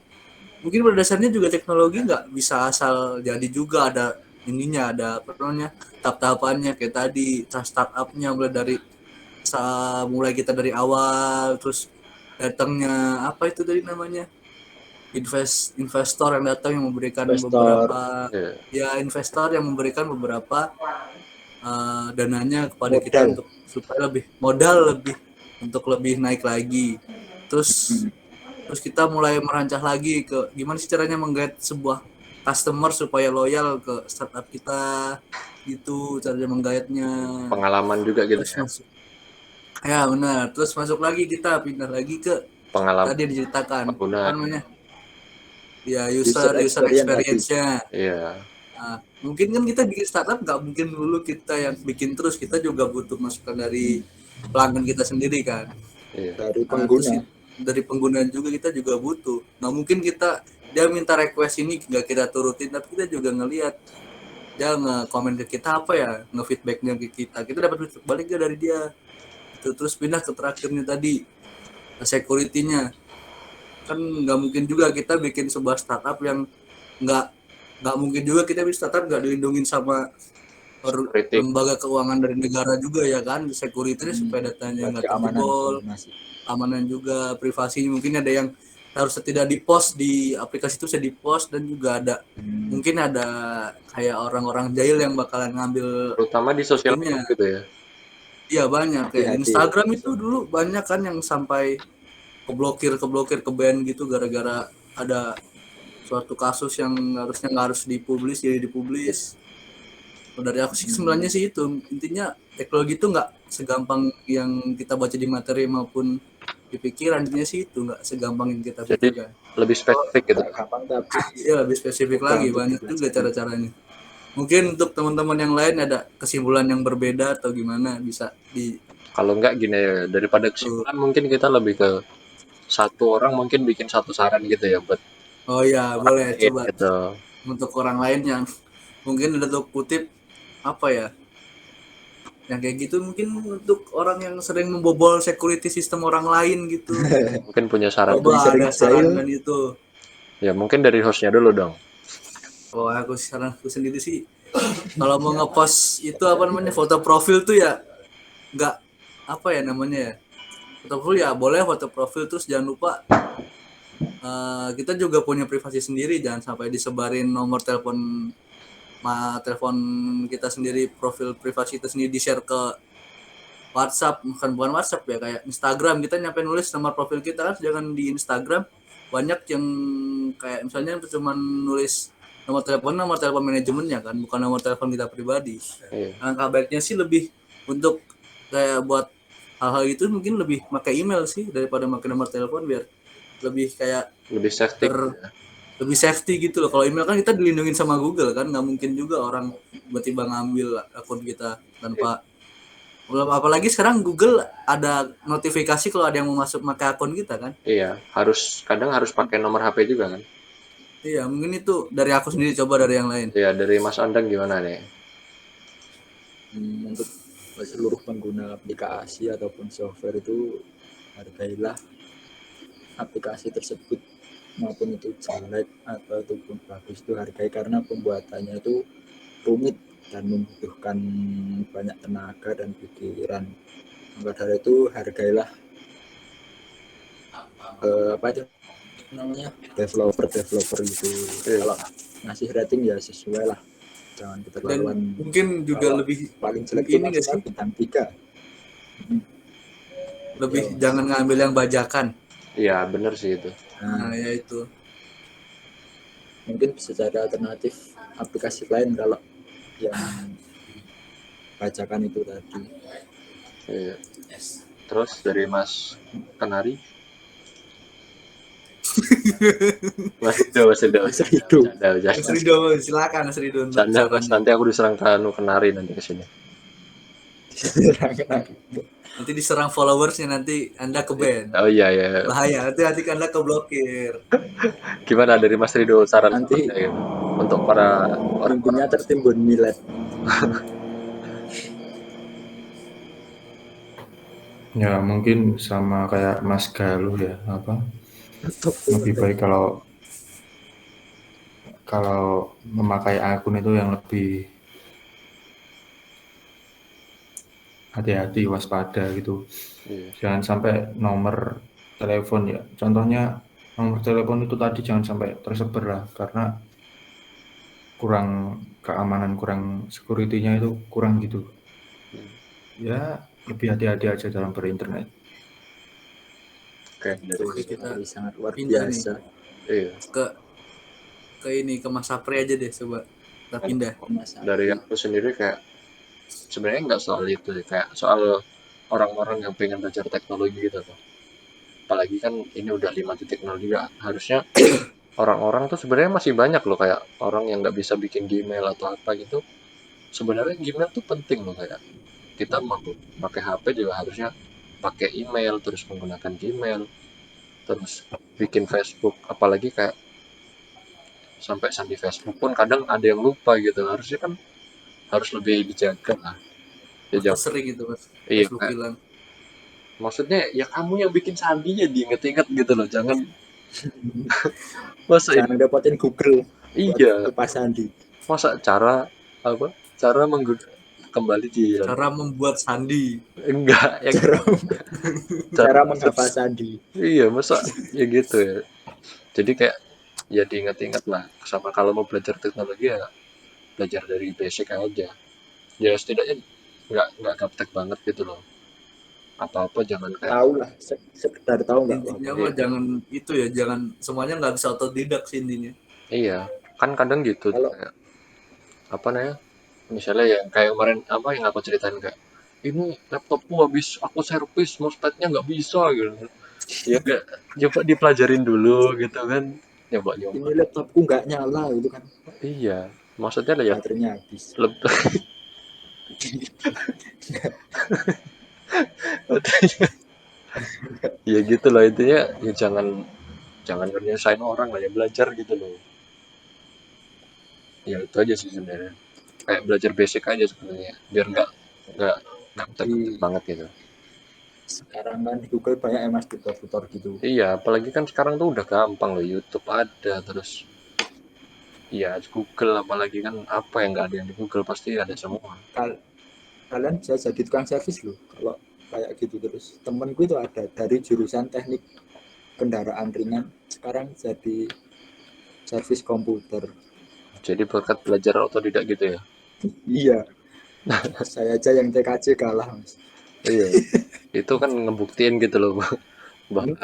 Speaker 1: mungkin pada dasarnya juga teknologi nggak bisa asal jadi juga, ada ininya, ada apa namanya, tahap-tahapannya kayak tadi startupnya mulai kita dari awal, terus datangnya apa itu tadi namanya, investor yang datang yang memberikan beberapa investor yang memberikan beberapa dananya kepada kita
Speaker 2: modal.
Speaker 1: untuk supaya modal lebih untuk lebih naik lagi. Terus kita mulai merancang lagi ke gimana sih caranya menggait sebuah customer supaya loyal ke startup kita, gitu caranya menggaitnya.
Speaker 4: Pengalaman juga gitu
Speaker 1: Terus
Speaker 4: ya.
Speaker 1: Ya benar, terus masuk lagi kita pindah lagi ke
Speaker 4: Pengalaman
Speaker 1: tadi yang diceritakan
Speaker 4: pengguna.
Speaker 1: apa namanya, ya
Speaker 2: User
Speaker 1: user experience-nya.
Speaker 4: Iya.
Speaker 1: Nah, mungkin kan kita bikin startup nggak mungkin dulu kita yang bikin terus, kita juga butuh masukan dari pelanggan kita sendiri kan.
Speaker 4: Iya.
Speaker 2: Dari
Speaker 1: Nah,
Speaker 2: pengguna.
Speaker 1: dari pengguna juga kita juga butuh. Nah mungkin dia minta request ini nggak kita turutin, tapi kita juga ngelihat dia nge-komen ke kita apa ya, nge-feedbacknya ke kita dapat feedback balik gak dari dia itu. Terus pindah ke terakhirnya tadi, security-nya kan nggak mungkin juga kita bikin sebuah startup yang nggak mungkin juga kita bikin startup nggak dilindungin sama lembaga keuangan dari negara juga ya kan, security supaya datanya nggak terjebol, amanan juga, privasi. Mungkin ada yang harus tidak di-post di aplikasi itu, saya di-post, dan juga ada mungkin ada kayak orang-orang jahil yang bakalan ngambil,
Speaker 4: terutama di sosial media gitu ya.
Speaker 1: Iya banyak kayak Instagram itu dulu banyak kan yang sampai keblokir ke ban gitu gara-gara ada suatu kasus yang harusnya nggak harus dipublis jadi dipublis. Dari aku sih sebenarnya sih itu intinya, teknologi itu nggak segampang yang kita baca di materi maupun di pikiran. Intinya sih itu nggak segampang yang kita pikirkan.
Speaker 4: Lebih spesifik gitu.
Speaker 1: Iya lebih spesifik lagi, banyak juga cara-caranya. Mungkin untuk teman-teman yang lain ada kesimpulan yang berbeda atau gimana, bisa di.
Speaker 4: Kalau enggak gini ya, daripada kesimpulan mungkin kita lebih ke satu orang mungkin bikin satu saran gitu ya buat.
Speaker 1: Oh ya boleh coba
Speaker 4: gitu.
Speaker 1: Untuk orang lain yang mungkin ada tuh kutip apa ya, yang kayak gitu, mungkin untuk orang yang sering membobol security sistem orang lain gitu.
Speaker 4: Mungkin punya saran.
Speaker 1: Coba ada saran kan itu.
Speaker 4: Ya mungkin dari hostnya dulu dong.
Speaker 1: Oh aku saranku sendiri sih, kalau mau ngepost itu apa namanya, foto profil tuh ya nggak apa ya namanya ya, foto profil ya boleh foto profil, terus jangan lupa kita juga punya privasi sendiri, jangan sampai disebarin nomor telepon kita sendiri, profil privasi kita sendiri di share ke WhatsApp, bukan WhatsApp ya, kayak Instagram. Kita nyampe nulis nomor profil kita kan, jangan di Instagram banyak yang kayak misalnya cuma nulis nomor telepon manajemennya kan, bukan nomor telepon kita pribadi. Angka baiknya sih lebih untuk kayak buat hal-hal itu mungkin lebih pakai email sih daripada pakai nomor telepon, biar lebih kayak
Speaker 4: lebih safety.
Speaker 1: lebih safety gitu loh. Kalau email kan kita dilindungin sama Google kan, nggak mungkin juga orang tiba-tiba ngambil akun kita tanpa. Apalagi sekarang Google ada notifikasi kalau ada yang mau masuk pakai akun kita kan.
Speaker 4: Iya, kadang harus pakai nomor HP juga kan.
Speaker 1: Iya, mungkin itu dari aku sendiri, coba dari yang lain.
Speaker 4: Iya, dari Mas Andang gimana nih?
Speaker 2: Untuk seluruh pengguna aplikasi ataupun software itu hargailah aplikasi tersebut, maupun itu jelek ataupun bagus, itu hargai, karena pembuatannya itu rumit dan membutuhkan banyak tenaga dan pikiran. Maka dari itu hargailah apa itu namanya, developer gitu. Kalau ngasih rating ya sesuai lah, jangan
Speaker 1: Dan
Speaker 2: keterlaluan.
Speaker 1: mungkin juga
Speaker 2: Kalau
Speaker 1: lebih
Speaker 2: paling jelek
Speaker 1: ini
Speaker 2: itu
Speaker 1: nggak sih?
Speaker 2: bintang 3.
Speaker 1: Lebih jangan ngambil yang bajakan.
Speaker 4: Iya, bener sih itu.
Speaker 1: Nah, ya itu.
Speaker 2: Mungkin secara alternatif aplikasi lain kalau yang bajakan itu tadi.
Speaker 4: Iya. Terus dari Mas Kenari? Mas Rido.
Speaker 2: Mas Rido.
Speaker 1: Mas Rido, silakan Mas Rido.
Speaker 4: Canda, Mas, nanti aku diserang Kanu Kenari nanti kesini.
Speaker 1: Nanti diserang followersnya, nanti Anda ke ban.
Speaker 4: Oh iya ya.
Speaker 1: Bahaya, nanti Anda keblokir.
Speaker 4: Gimana dari Mas Rido saran
Speaker 2: Nanti
Speaker 4: gitu, untuk para orang
Speaker 2: intinya tertimbun milet.
Speaker 5: Ya mungkin sama kayak Mas Galuh ya, apa lebih baik kalau memakai akun itu yang lebih hati-hati, waspada gitu.
Speaker 4: Iya.
Speaker 5: Jangan sampai nomor telepon ya, contohnya nomor telepon itu tadi jangan sampai tersebar lah, karena kurang keamanan, kurang security-nya itu kurang gitu. Ya lebih hati-hati aja dalam berinternet.
Speaker 4: Oke,
Speaker 1: Oke, kita
Speaker 2: sangat luar
Speaker 1: pindah
Speaker 2: biasa.
Speaker 4: iya.
Speaker 1: ke ini, ke Mas Sapri aja deh, coba kita pindah.
Speaker 4: Dari aku sendiri kayak sebenarnya nggak soal itu sih, kayak soal orang-orang yang pengen belajar teknologi gitu loh. Apalagi kan ini udah 5.0 juga, harusnya orang-orang tuh sebenarnya masih banyak loh kayak orang yang nggak bisa bikin Gmail atau apa gitu. Sebenarnya Gmail tuh penting loh, kayak kita mau pakai HP juga harusnya pakai email, terus menggunakan Gmail, terus bikin Facebook. Apalagi kayak sampai di Facebook pun kadang ada yang lupa gitu, harusnya kan harus lebih dijaga lah ya.
Speaker 1: Aku sering gitu Mas,
Speaker 4: Iya,
Speaker 1: Facebook
Speaker 4: kayak,
Speaker 1: bilang.
Speaker 4: maksudnya ya kamu yang bikin sandinya diinget-inget gitu loh, jangan masa
Speaker 2: Jangan dapetin Google.
Speaker 4: iya,
Speaker 2: Pas sandi.
Speaker 4: masa cara kembali di
Speaker 1: Cara membuat sandi.
Speaker 4: enggak ya,
Speaker 2: Cara menghafal sandi.
Speaker 4: iya masa ya gitu ya. Jadi kayak ya diingat-ingat lah, sama kalau mau belajar teknologi ya belajar dari basic aja ya, setidaknya nggak gaptek banget gitu loh, apa-apa jangan kayak
Speaker 2: Tahu lah, sekedar tahu nggak apa-apa.
Speaker 1: Intinya mah jangan itu ya, jangan semuanya nggak bisa otodidak sih intinya.
Speaker 4: iya kan kadang gitu
Speaker 2: Kalau-
Speaker 4: kayak apa namanya, misalnya ya kayak kemarin apa yang aku ceritain, kayak ini laptopku habis aku servis mousepadnya nggak bisa gitu ya, kayak coba dipelajarin dulu gitu kan, nyoba
Speaker 2: Ini laptopku nggak nyala gitu kan,
Speaker 4: iya maksudnya lah ya
Speaker 2: baterainya habis.
Speaker 4: ya gitu loh, intinya ya jangan ngerjain orang lah ya, belajar gitu loh ya, itu aja sih sebenarnya, kayak belajar basic aja sebenarnya biar nggak teknik banget gitu.
Speaker 2: Sekarang kan di Google banyak ya Mas tutor-tutor gitu.
Speaker 4: Iya, apalagi kan sekarang tuh udah gampang loh, YouTube ada, terus ya Google apalagi kan, apa yang nggak ada yang di Google pasti ada semua.
Speaker 2: Kalian bisa jadi tukang servis loh kalau kayak gitu terus. Temenku itu ada dari jurusan teknik kendaraan ringan, sekarang jadi servis komputer.
Speaker 4: Jadi berkat belajar otodidak gitu ya.
Speaker 2: Iya. Saya aja yang TKJ kalah Mas.
Speaker 4: Iya. Itu kan ngebuktiin gitu loh bahwa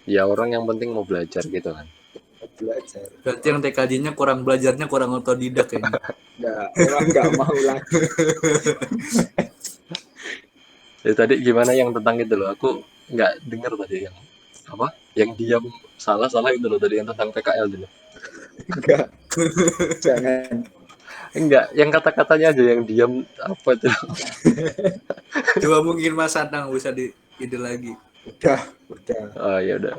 Speaker 4: ya orang yang penting mau belajar gitu kan.
Speaker 2: Belajar.
Speaker 1: Berarti yang TKJ-nya kurang, belajarnya kurang otodidak kayaknya.
Speaker 2: Orang nggak mau lagi.
Speaker 4: Ya tadi gimana yang tentang itu loh, aku nggak dengar tadi yang apa yang diam salah itu loh tadi yang tentang PKL dulu.
Speaker 2: Enggak, jangan.
Speaker 4: Enggak, yang kata-katanya aja yang diam apa itu.
Speaker 1: Coba mungkin Mas Anang bisa di ide lagi.
Speaker 2: Udah.
Speaker 4: Oh ya udah.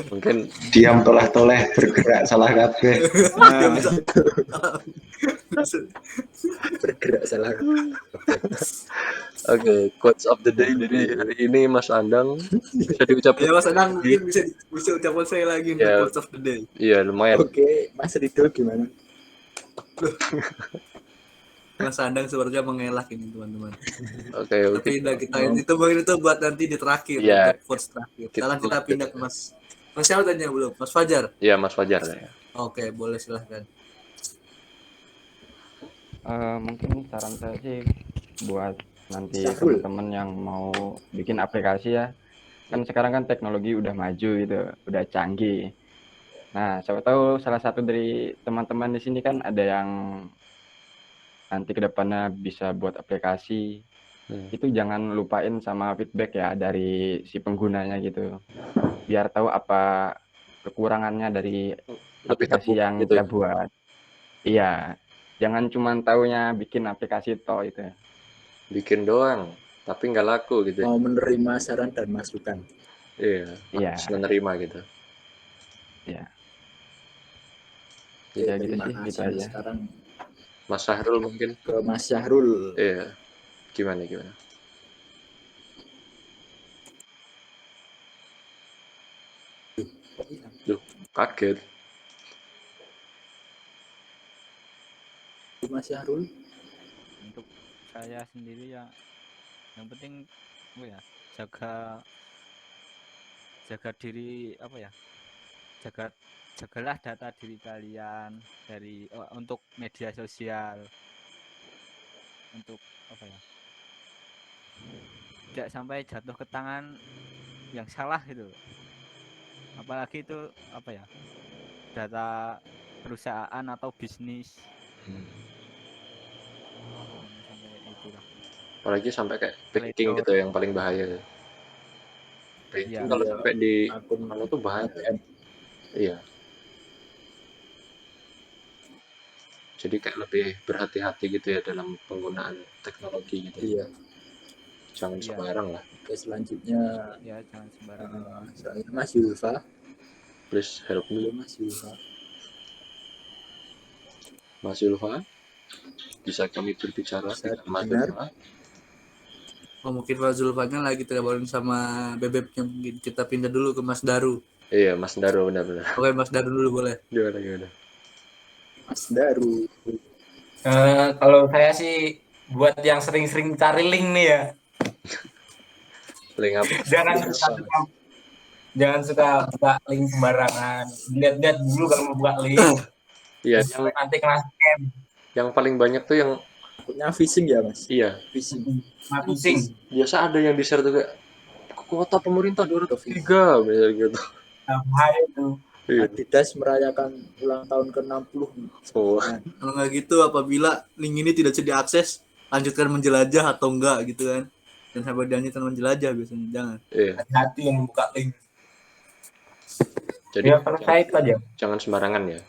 Speaker 4: Mungkin
Speaker 6: Diam toleh-toleh bergerak salah kabeh.
Speaker 1: Nggak
Speaker 2: Nah,
Speaker 1: bisa.
Speaker 2: bergerak salah.
Speaker 4: oke, quotes of the day dari hari ini Mas Andang bisa diucapkan
Speaker 1: Ya Mas Anang
Speaker 4: lagi.
Speaker 1: mungkin bisa ucapan saya lagi untuk
Speaker 4: Ya.
Speaker 1: quotes of the day.
Speaker 4: Iya, lumayan.
Speaker 2: Oke, Mas Rido gimana?
Speaker 1: Mas Anang sepertinya mengelak ini teman-teman.
Speaker 4: Oke.
Speaker 1: Tapi udah kita itu buat nanti di terakhir
Speaker 4: Iya.
Speaker 1: untuk quotes terakhir.
Speaker 4: Kita
Speaker 1: Sekarang kita
Speaker 4: lanjut.
Speaker 1: pindah ke Mas siapa tanya belum? Mas Fajar.
Speaker 4: Iya, Mas Fajar ya.
Speaker 1: Oke, boleh silahkan.
Speaker 3: Mungkin saran saya sih buat nanti
Speaker 2: Syahrul.
Speaker 3: teman-teman yang mau bikin aplikasi ya, kan sekarang kan teknologi udah maju gitu, udah canggih. Nah, siapa tahu salah satu dari teman-teman di sini kan ada yang nanti kedepannya bisa buat aplikasi. Itu jangan lupain sama feedback ya dari si penggunanya gitu, biar tahu apa kekurangannya dari
Speaker 4: Lebih
Speaker 3: aplikasi
Speaker 4: terbuka
Speaker 3: yang
Speaker 4: gitu
Speaker 3: kita
Speaker 4: ya.
Speaker 3: buat. Iya, jangan cuma taunya bikin aplikasi toh itu.
Speaker 4: Bikin doang, tapi nggak laku gitu.
Speaker 2: Mau menerima saran dan masukan.
Speaker 4: Iya,
Speaker 3: Iya,
Speaker 4: harus menerima gitu.
Speaker 3: iya.
Speaker 2: Oke,
Speaker 3: Ya gitu
Speaker 2: terima
Speaker 3: sih, gitu
Speaker 2: kasih.
Speaker 3: aja.
Speaker 2: Sekarang
Speaker 4: Mas Syahrul mungkin.
Speaker 2: ke Mas Syahrul.
Speaker 4: Iya. Gimana? Duh, kaget.
Speaker 2: Mas Syahrul.
Speaker 7: Untuk saya sendiri ya, yang penting jaga diri jagalah data diri kalian untuk media sosial, untuk tidak sampai jatuh ke tangan yang salah gitu. Apalagi itu data perusahaan atau bisnis. Sampai itulah.
Speaker 4: Apalagi sampai kayak banking gitu yang paling bahaya. Banking kalau
Speaker 2: Iya,
Speaker 4: sampai di
Speaker 2: akun
Speaker 4: tuh bahaya.
Speaker 2: ATM.
Speaker 4: Iya. Jadi kayak lebih berhati-hati gitu ya dalam penggunaan teknologi gitu.
Speaker 2: Iya.
Speaker 4: Jangan sembarang lah.
Speaker 2: Oke, selanjutnya
Speaker 7: Ya, jangan sembarang.
Speaker 2: saya Mas Yulfa.
Speaker 4: Please help me.
Speaker 2: Mas Yulfa.
Speaker 4: Mas Yulfa, bisa kami berbicara
Speaker 2: Bisa
Speaker 4: dengan Mas
Speaker 2: didengar?
Speaker 4: Yulfa?
Speaker 1: Oh, mungkin Pak Zulfanya lagi tergabung sama bebeknya, mungkin kita pindah dulu ke Mas Daru.
Speaker 4: Iya, Mas Daru benar-benar.
Speaker 1: Oke, Mas Daru dulu boleh.
Speaker 4: Gimana?
Speaker 2: Mas Daru.
Speaker 8: Kalau saya sih buat yang sering-sering cari link nih ya,
Speaker 4: Link apa?
Speaker 8: jangan suka buka link sembarangan. Lihat-lihat dulu kalau mau buka link.
Speaker 4: Iya,
Speaker 8: Nanti kena scam.
Speaker 4: yang paling banyak tuh yang
Speaker 2: Punya phishing ya, Mas?
Speaker 4: iya,
Speaker 2: Phishing.
Speaker 8: Pusing.
Speaker 4: biasa ada yang di-share tuh kayak kuota pemerintah 203 misalnya gitu.
Speaker 8: Bahaya tuh.
Speaker 4: Iya.
Speaker 2: Adidas merayakan ulang tahun ke-60.
Speaker 4: Oh,
Speaker 1: Kalau nggak gitu, apabila link ini tidak bisa diakses, lanjutkan menjelajah atau enggak gitu kan. Dan sampai dilanjutkan menjelajah biasanya, jangan.
Speaker 4: iya.
Speaker 8: Hati-hati yang membuka link.
Speaker 4: Jadi
Speaker 8: Ya, kalau saya itu aja.
Speaker 4: jangan sembarangan ya.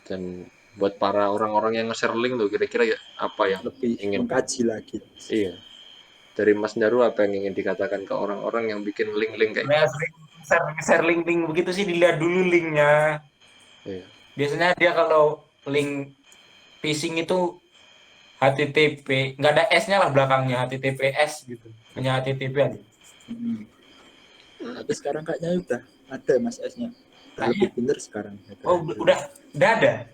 Speaker 4: Dan buat para orang-orang yang nge-share link tuh kira-kira ya apa yang
Speaker 2: Lebih
Speaker 4: ingin
Speaker 2: mengkaji lagi.
Speaker 4: Iya. Dari Mas Daru apa yang ingin dikatakan ke orang-orang yang bikin link-link kayak
Speaker 8: Saya sering share link begitu sih, dilihat dulu linknya.
Speaker 4: Iya.
Speaker 8: Biasanya dia kalau link phishing itu HTTP, nggak ada S-nya lah belakangnya, HTTPS gitu. Hanya HTTP aja.
Speaker 2: Tapi sekarang kayaknya udah ada Mas S-nya. Udah lebih pinter sekarang.
Speaker 8: Oh, udah ada.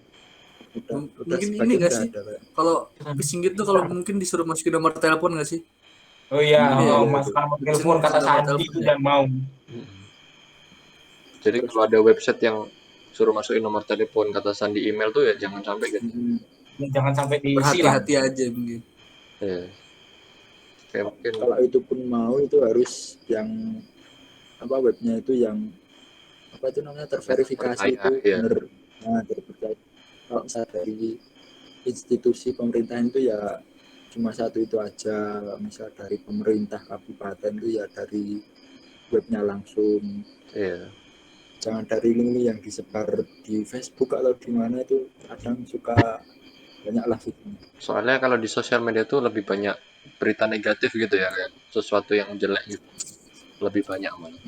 Speaker 2: Udah
Speaker 1: Mungkin
Speaker 2: sebagian
Speaker 1: ini nggak
Speaker 2: udah
Speaker 1: sih?
Speaker 2: ada, kayak.
Speaker 1: Kalau phishing gitu, kalau mungkin disuruh masukin nomor telepon nggak sih?
Speaker 8: Oh iya,
Speaker 2: Iya,
Speaker 8: masukkan nomor
Speaker 1: Biasanya
Speaker 8: telepon kata
Speaker 1: nomor
Speaker 8: Sandi
Speaker 1: telepon
Speaker 8: itu
Speaker 1: ya.
Speaker 8: dan mau.
Speaker 4: Jadi kalau ada website yang suruh masukin nomor telepon kata sandi email tuh ya jangan sampai gitu.
Speaker 8: Jangan sampai diisi lah.
Speaker 1: Berhati-hati aja mungkin.
Speaker 4: Iya. Kayak mungkin
Speaker 2: Kalau itu pun mau, itu harus yang webnya itu yang itu namanya terverifikasi,
Speaker 4: Terpercaya,
Speaker 2: itu
Speaker 4: iya.
Speaker 2: benar terpercaya. Kalau misalnya dari institusi pemerintahan itu ya cuma satu itu aja. Misal dari pemerintah kabupaten itu ya dari webnya langsung.
Speaker 4: Iya.
Speaker 2: Jangan dari link yang disebar di Facebook atau di mana itu kadang suka banyak lah fitnya.
Speaker 4: Soalnya kalau di sosial media tuh lebih banyak berita negatif gitu ya, kayak sesuatu yang jelek gitu. Lebih banyak malah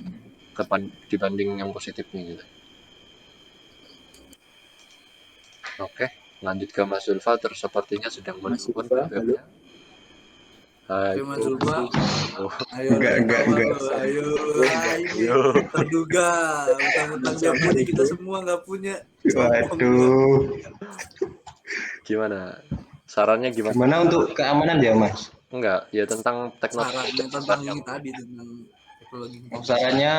Speaker 4: dibanding yang positifnya gitu. Oke, lanjut ke Mas Zulfa, terus sepertinya sedang
Speaker 2: Mas
Speaker 4: menelpon
Speaker 2: Zulfa, halo.
Speaker 4: BBM-nya. Hai,
Speaker 1: Oke Mas Zulfa,
Speaker 4: oh,
Speaker 1: ayo
Speaker 6: Enggak, enggak,
Speaker 1: ketawa
Speaker 6: enggak.
Speaker 1: lo, ayo. Ini
Speaker 4: ayo.
Speaker 1: terduga, mentang-mentang dia punya, kita semua nggak punya. Sombong lo.
Speaker 6: Waduh.
Speaker 4: Gimana? Sarannya gimana?
Speaker 6: Gimana untuk keamanan ya, Mas?
Speaker 4: Enggak, ya tentang teknologi
Speaker 1: Sarannya tentang ini tadi, tentang teknologi.
Speaker 6: Sarannya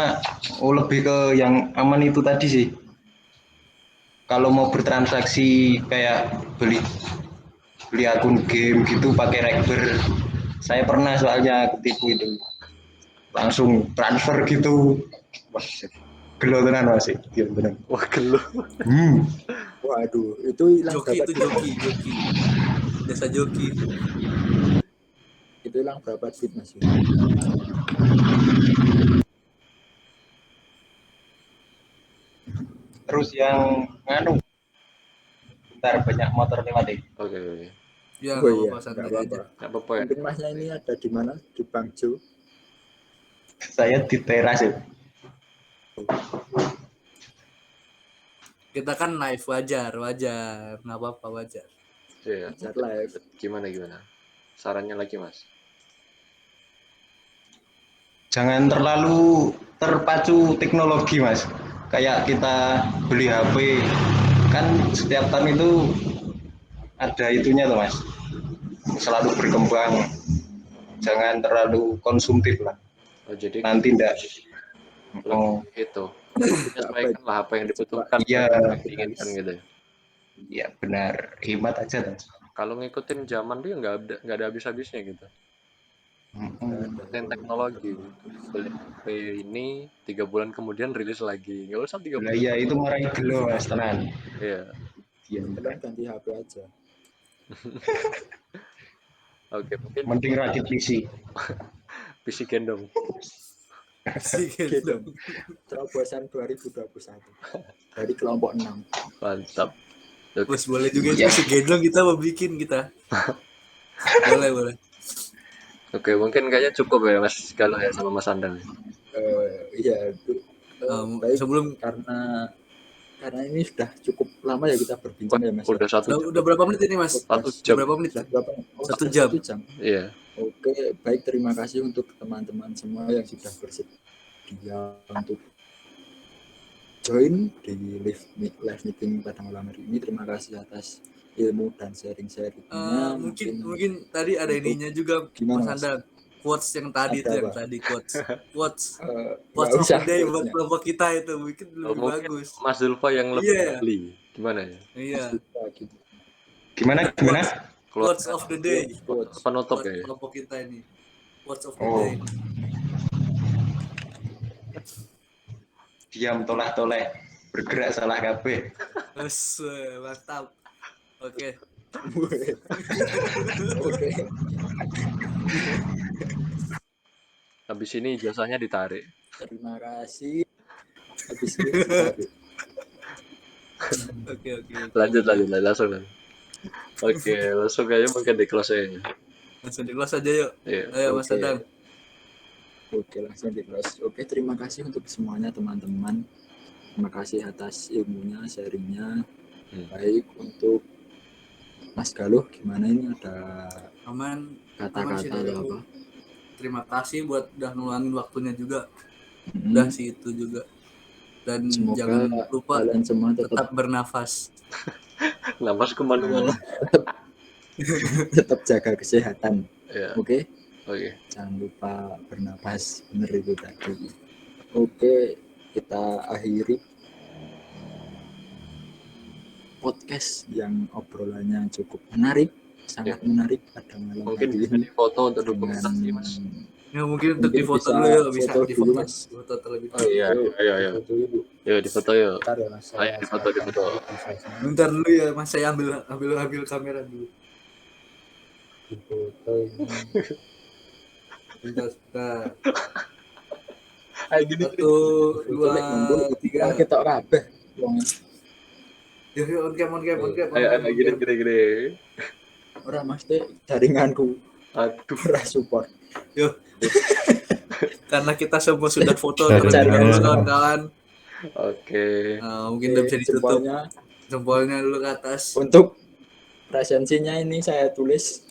Speaker 6: lebih ke yang aman itu tadi sih. Kalau mau bertransaksi kayak beli akun game gitu pakai Rekber, saya pernah soalnya ketipu itu, langsung transfer gitu. Wah, gelo tenan Mas, iya bener.
Speaker 4: Wah, gelo.
Speaker 2: Waduh, itu hilang
Speaker 1: Joki
Speaker 2: berapa
Speaker 1: itu
Speaker 2: duit?
Speaker 1: joki. Jasa joki.
Speaker 2: Itu hilang berapa duit Mas?
Speaker 6: Terus yang nganu, bentar banyak motor lewat deh.
Speaker 4: Oke.
Speaker 1: Ya
Speaker 2: Oh
Speaker 1: nggak
Speaker 2: iya,
Speaker 1: apa-apa, santai
Speaker 2: nggak
Speaker 1: aja.
Speaker 2: apa-apa.
Speaker 4: Nggak apa-apa ya.
Speaker 2: Mungkin Masnya ini ada di mana? Di Bangjo.
Speaker 6: Saya di teras ya.
Speaker 1: Kita kan live, wajar, nggak apa-apa, wajar.
Speaker 4: Iya.
Speaker 2: Wajar live.
Speaker 4: Gimana? Sarannya lagi, Mas.
Speaker 6: Jangan terlalu terpacu teknologi Mas. Kayak kita beli HP kan setiap tahun itu ada itunya tuh Mas. Selalu berkembang. Jangan terlalu konsumtif lah.
Speaker 4: Oh, jadi
Speaker 6: Nanti enggak
Speaker 4: itu. Menyesuaikan lah apa yang dibutuhkan,
Speaker 6: Iya.
Speaker 4: yang diinginkan gitu ya.
Speaker 6: Ya benar, hemat aja tuh.
Speaker 4: Kalau ngikutin zaman dia nggak ada habis-habisnya gitu. Ngikutin teknologi. Beli HP ini 3 bulan kemudian rilis lagi. Nggak usah 3
Speaker 6: Lah
Speaker 4: bulan.
Speaker 6: iya itu marai gelo Mas, tenan.
Speaker 4: Iya.
Speaker 6: Iya,
Speaker 2: Kalian ganti HP aja.
Speaker 4: Oke, mungkin
Speaker 6: mending rakit PC.
Speaker 4: PC gendong.
Speaker 2: Gitu. Terobosan 2021 dari kelompok 6.
Speaker 4: Mantap. Oke.
Speaker 1: Bos boleh juga itu si gendong kita mau bikin kita. boleh.
Speaker 4: Oke, mungkin kayaknya cukup ya Mas kalau ya sama Mas Andan.
Speaker 2: Iya, baik
Speaker 1: sebelum
Speaker 2: karena ini sudah cukup lama ya kita berbincang ya Mas.
Speaker 4: Udah 1 jam.
Speaker 1: udah berapa menit ini Mas?
Speaker 4: 1 jam.
Speaker 1: Berapa menit?
Speaker 2: Berapa?
Speaker 1: 1 jam.
Speaker 2: 1 jam.
Speaker 4: Iya.
Speaker 2: Oke, baik, terima kasih untuk teman-teman semua yang sudah bersedia untuk join di live meeting pada malam hari ini. Terima kasih atas ilmu dan sharing-sharingnya.
Speaker 1: Mungkin tadi ada ininya juga
Speaker 2: Gimana,
Speaker 1: Mas Andan. Quotes yang tadi
Speaker 2: Ada
Speaker 1: itu yang
Speaker 2: apa?
Speaker 1: tadi quotes
Speaker 2: Nggak
Speaker 1: of
Speaker 2: usah
Speaker 1: the day buat
Speaker 2: quotes-nya.
Speaker 1: kelompok kita itu mungkin lebih
Speaker 4: Mungkin
Speaker 1: bagus.
Speaker 4: Mas Zulfa yang lebih
Speaker 1: Iya.
Speaker 4: ahli. Gimana ya?
Speaker 1: Iya.
Speaker 6: Gimana?
Speaker 1: Quotes of the day.
Speaker 4: Penutup
Speaker 1: Buat
Speaker 4: ya.
Speaker 1: kelompok kita ini. Quotes of the
Speaker 6: Oh.
Speaker 1: day.
Speaker 6: Diam toleh-toleh, bergerak salah kabeh.
Speaker 1: Mantap. Oke.
Speaker 2: Oke.
Speaker 4: Habis ini ijazahnya ditarik.
Speaker 2: Terima kasih. Habis ini ditarik.
Speaker 1: Oke.
Speaker 4: Lanjut langsung. Oke, langsung aja mungkin di close aja.
Speaker 1: Langsung di close aja yuk.
Speaker 4: Iya.
Speaker 1: Ayo Mas
Speaker 2: Oke.
Speaker 1: Andan.
Speaker 2: Oke, langsung di close. Oke, terima kasih untuk semuanya teman-teman. Terima kasih atas ilmunya, sharingnya. Baik, untuk Mas Galuh, gimana ini ada
Speaker 1: Aman sih
Speaker 2: kata-kata
Speaker 1: dari
Speaker 2: atau
Speaker 1: aku.
Speaker 2: apa?
Speaker 1: Terima kasih buat udah ngeluangin waktunya juga. Udah sih itu juga. Dan
Speaker 2: Semoga
Speaker 1: jangan lupa
Speaker 2: kalian semua
Speaker 1: tetap bernafas.
Speaker 4: Nafas kemana-mana.
Speaker 2: tetap jaga kesehatan.
Speaker 4: Iya.
Speaker 2: Oke?
Speaker 4: Oke.
Speaker 2: Jangan lupa bernapas, bener itu tadi. Oke, kita akhiri podcast yang obrolannya cukup menarik, sangat menarik pada malam
Speaker 4: Mungkin
Speaker 2: hari
Speaker 4: bisa
Speaker 2: ini.
Speaker 4: difoto untuk dokumentasi Mas.
Speaker 1: Ya mungkin untuk
Speaker 2: Mungkin
Speaker 1: difoto
Speaker 2: bisa
Speaker 1: dulu ya, bisa
Speaker 2: foto dulu,
Speaker 1: difoto.
Speaker 2: Mas.
Speaker 1: Difoto terlebih
Speaker 4: Oh iya.
Speaker 2: Foto dulu.
Speaker 4: Yuk difoto yuk.
Speaker 2: Bentar ya, Mas.
Speaker 4: Ayo difoto.
Speaker 1: Bentar dulu ya, Mas, saya ambil kamera dulu.
Speaker 2: Foto ini.
Speaker 1: Bentar.
Speaker 2: Ayo gini.
Speaker 1: 1, 2, 3.
Speaker 2: Kita kabeh. Wong
Speaker 1: Yuk, on cam.
Speaker 4: Ayo gede.
Speaker 2: ora mesti jaringanku
Speaker 4: Aduh.
Speaker 2: ora support.
Speaker 1: Yuk. Karena kita semua sudah foto
Speaker 5: Jaringannya.
Speaker 1: terlebih dahulu kawan-kawan.
Speaker 4: Oke.
Speaker 1: Mungkin udah bisa ditutup
Speaker 2: Jempolnya
Speaker 1: jempolnya dulu ke atas.
Speaker 2: untuk presensinya ini saya tulis.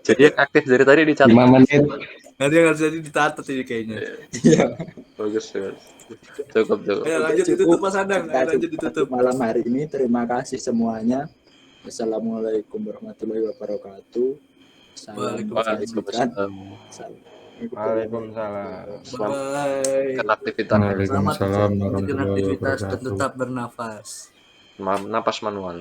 Speaker 4: Jadi yang aktif dari tadi dicatat.
Speaker 6: 5 menit.
Speaker 1: Nanti yang harus jadi ditatat ini kayaknya.
Speaker 2: Iya.
Speaker 4: Bagus. Cukup.
Speaker 1: Ayo lanjut ditutup Mas Andang. Ayo lanjut ditutup.
Speaker 2: Malam hari ini terima kasih semuanya. Assalamualaikum warahmatullahi wabarakatuh. Salam
Speaker 1: Waalaikumsalam.
Speaker 3: Waalaikumsalam.
Speaker 4: Selamat
Speaker 1: Bye.
Speaker 4: kan aktivitas.
Speaker 1: Selamat
Speaker 5: Waalaikumsalam
Speaker 1: lanjutkan
Speaker 5: warahmatullahi
Speaker 1: aktivitas dan
Speaker 5: wabarakatuh.
Speaker 1: tetap bernafas.
Speaker 4: Napas manual.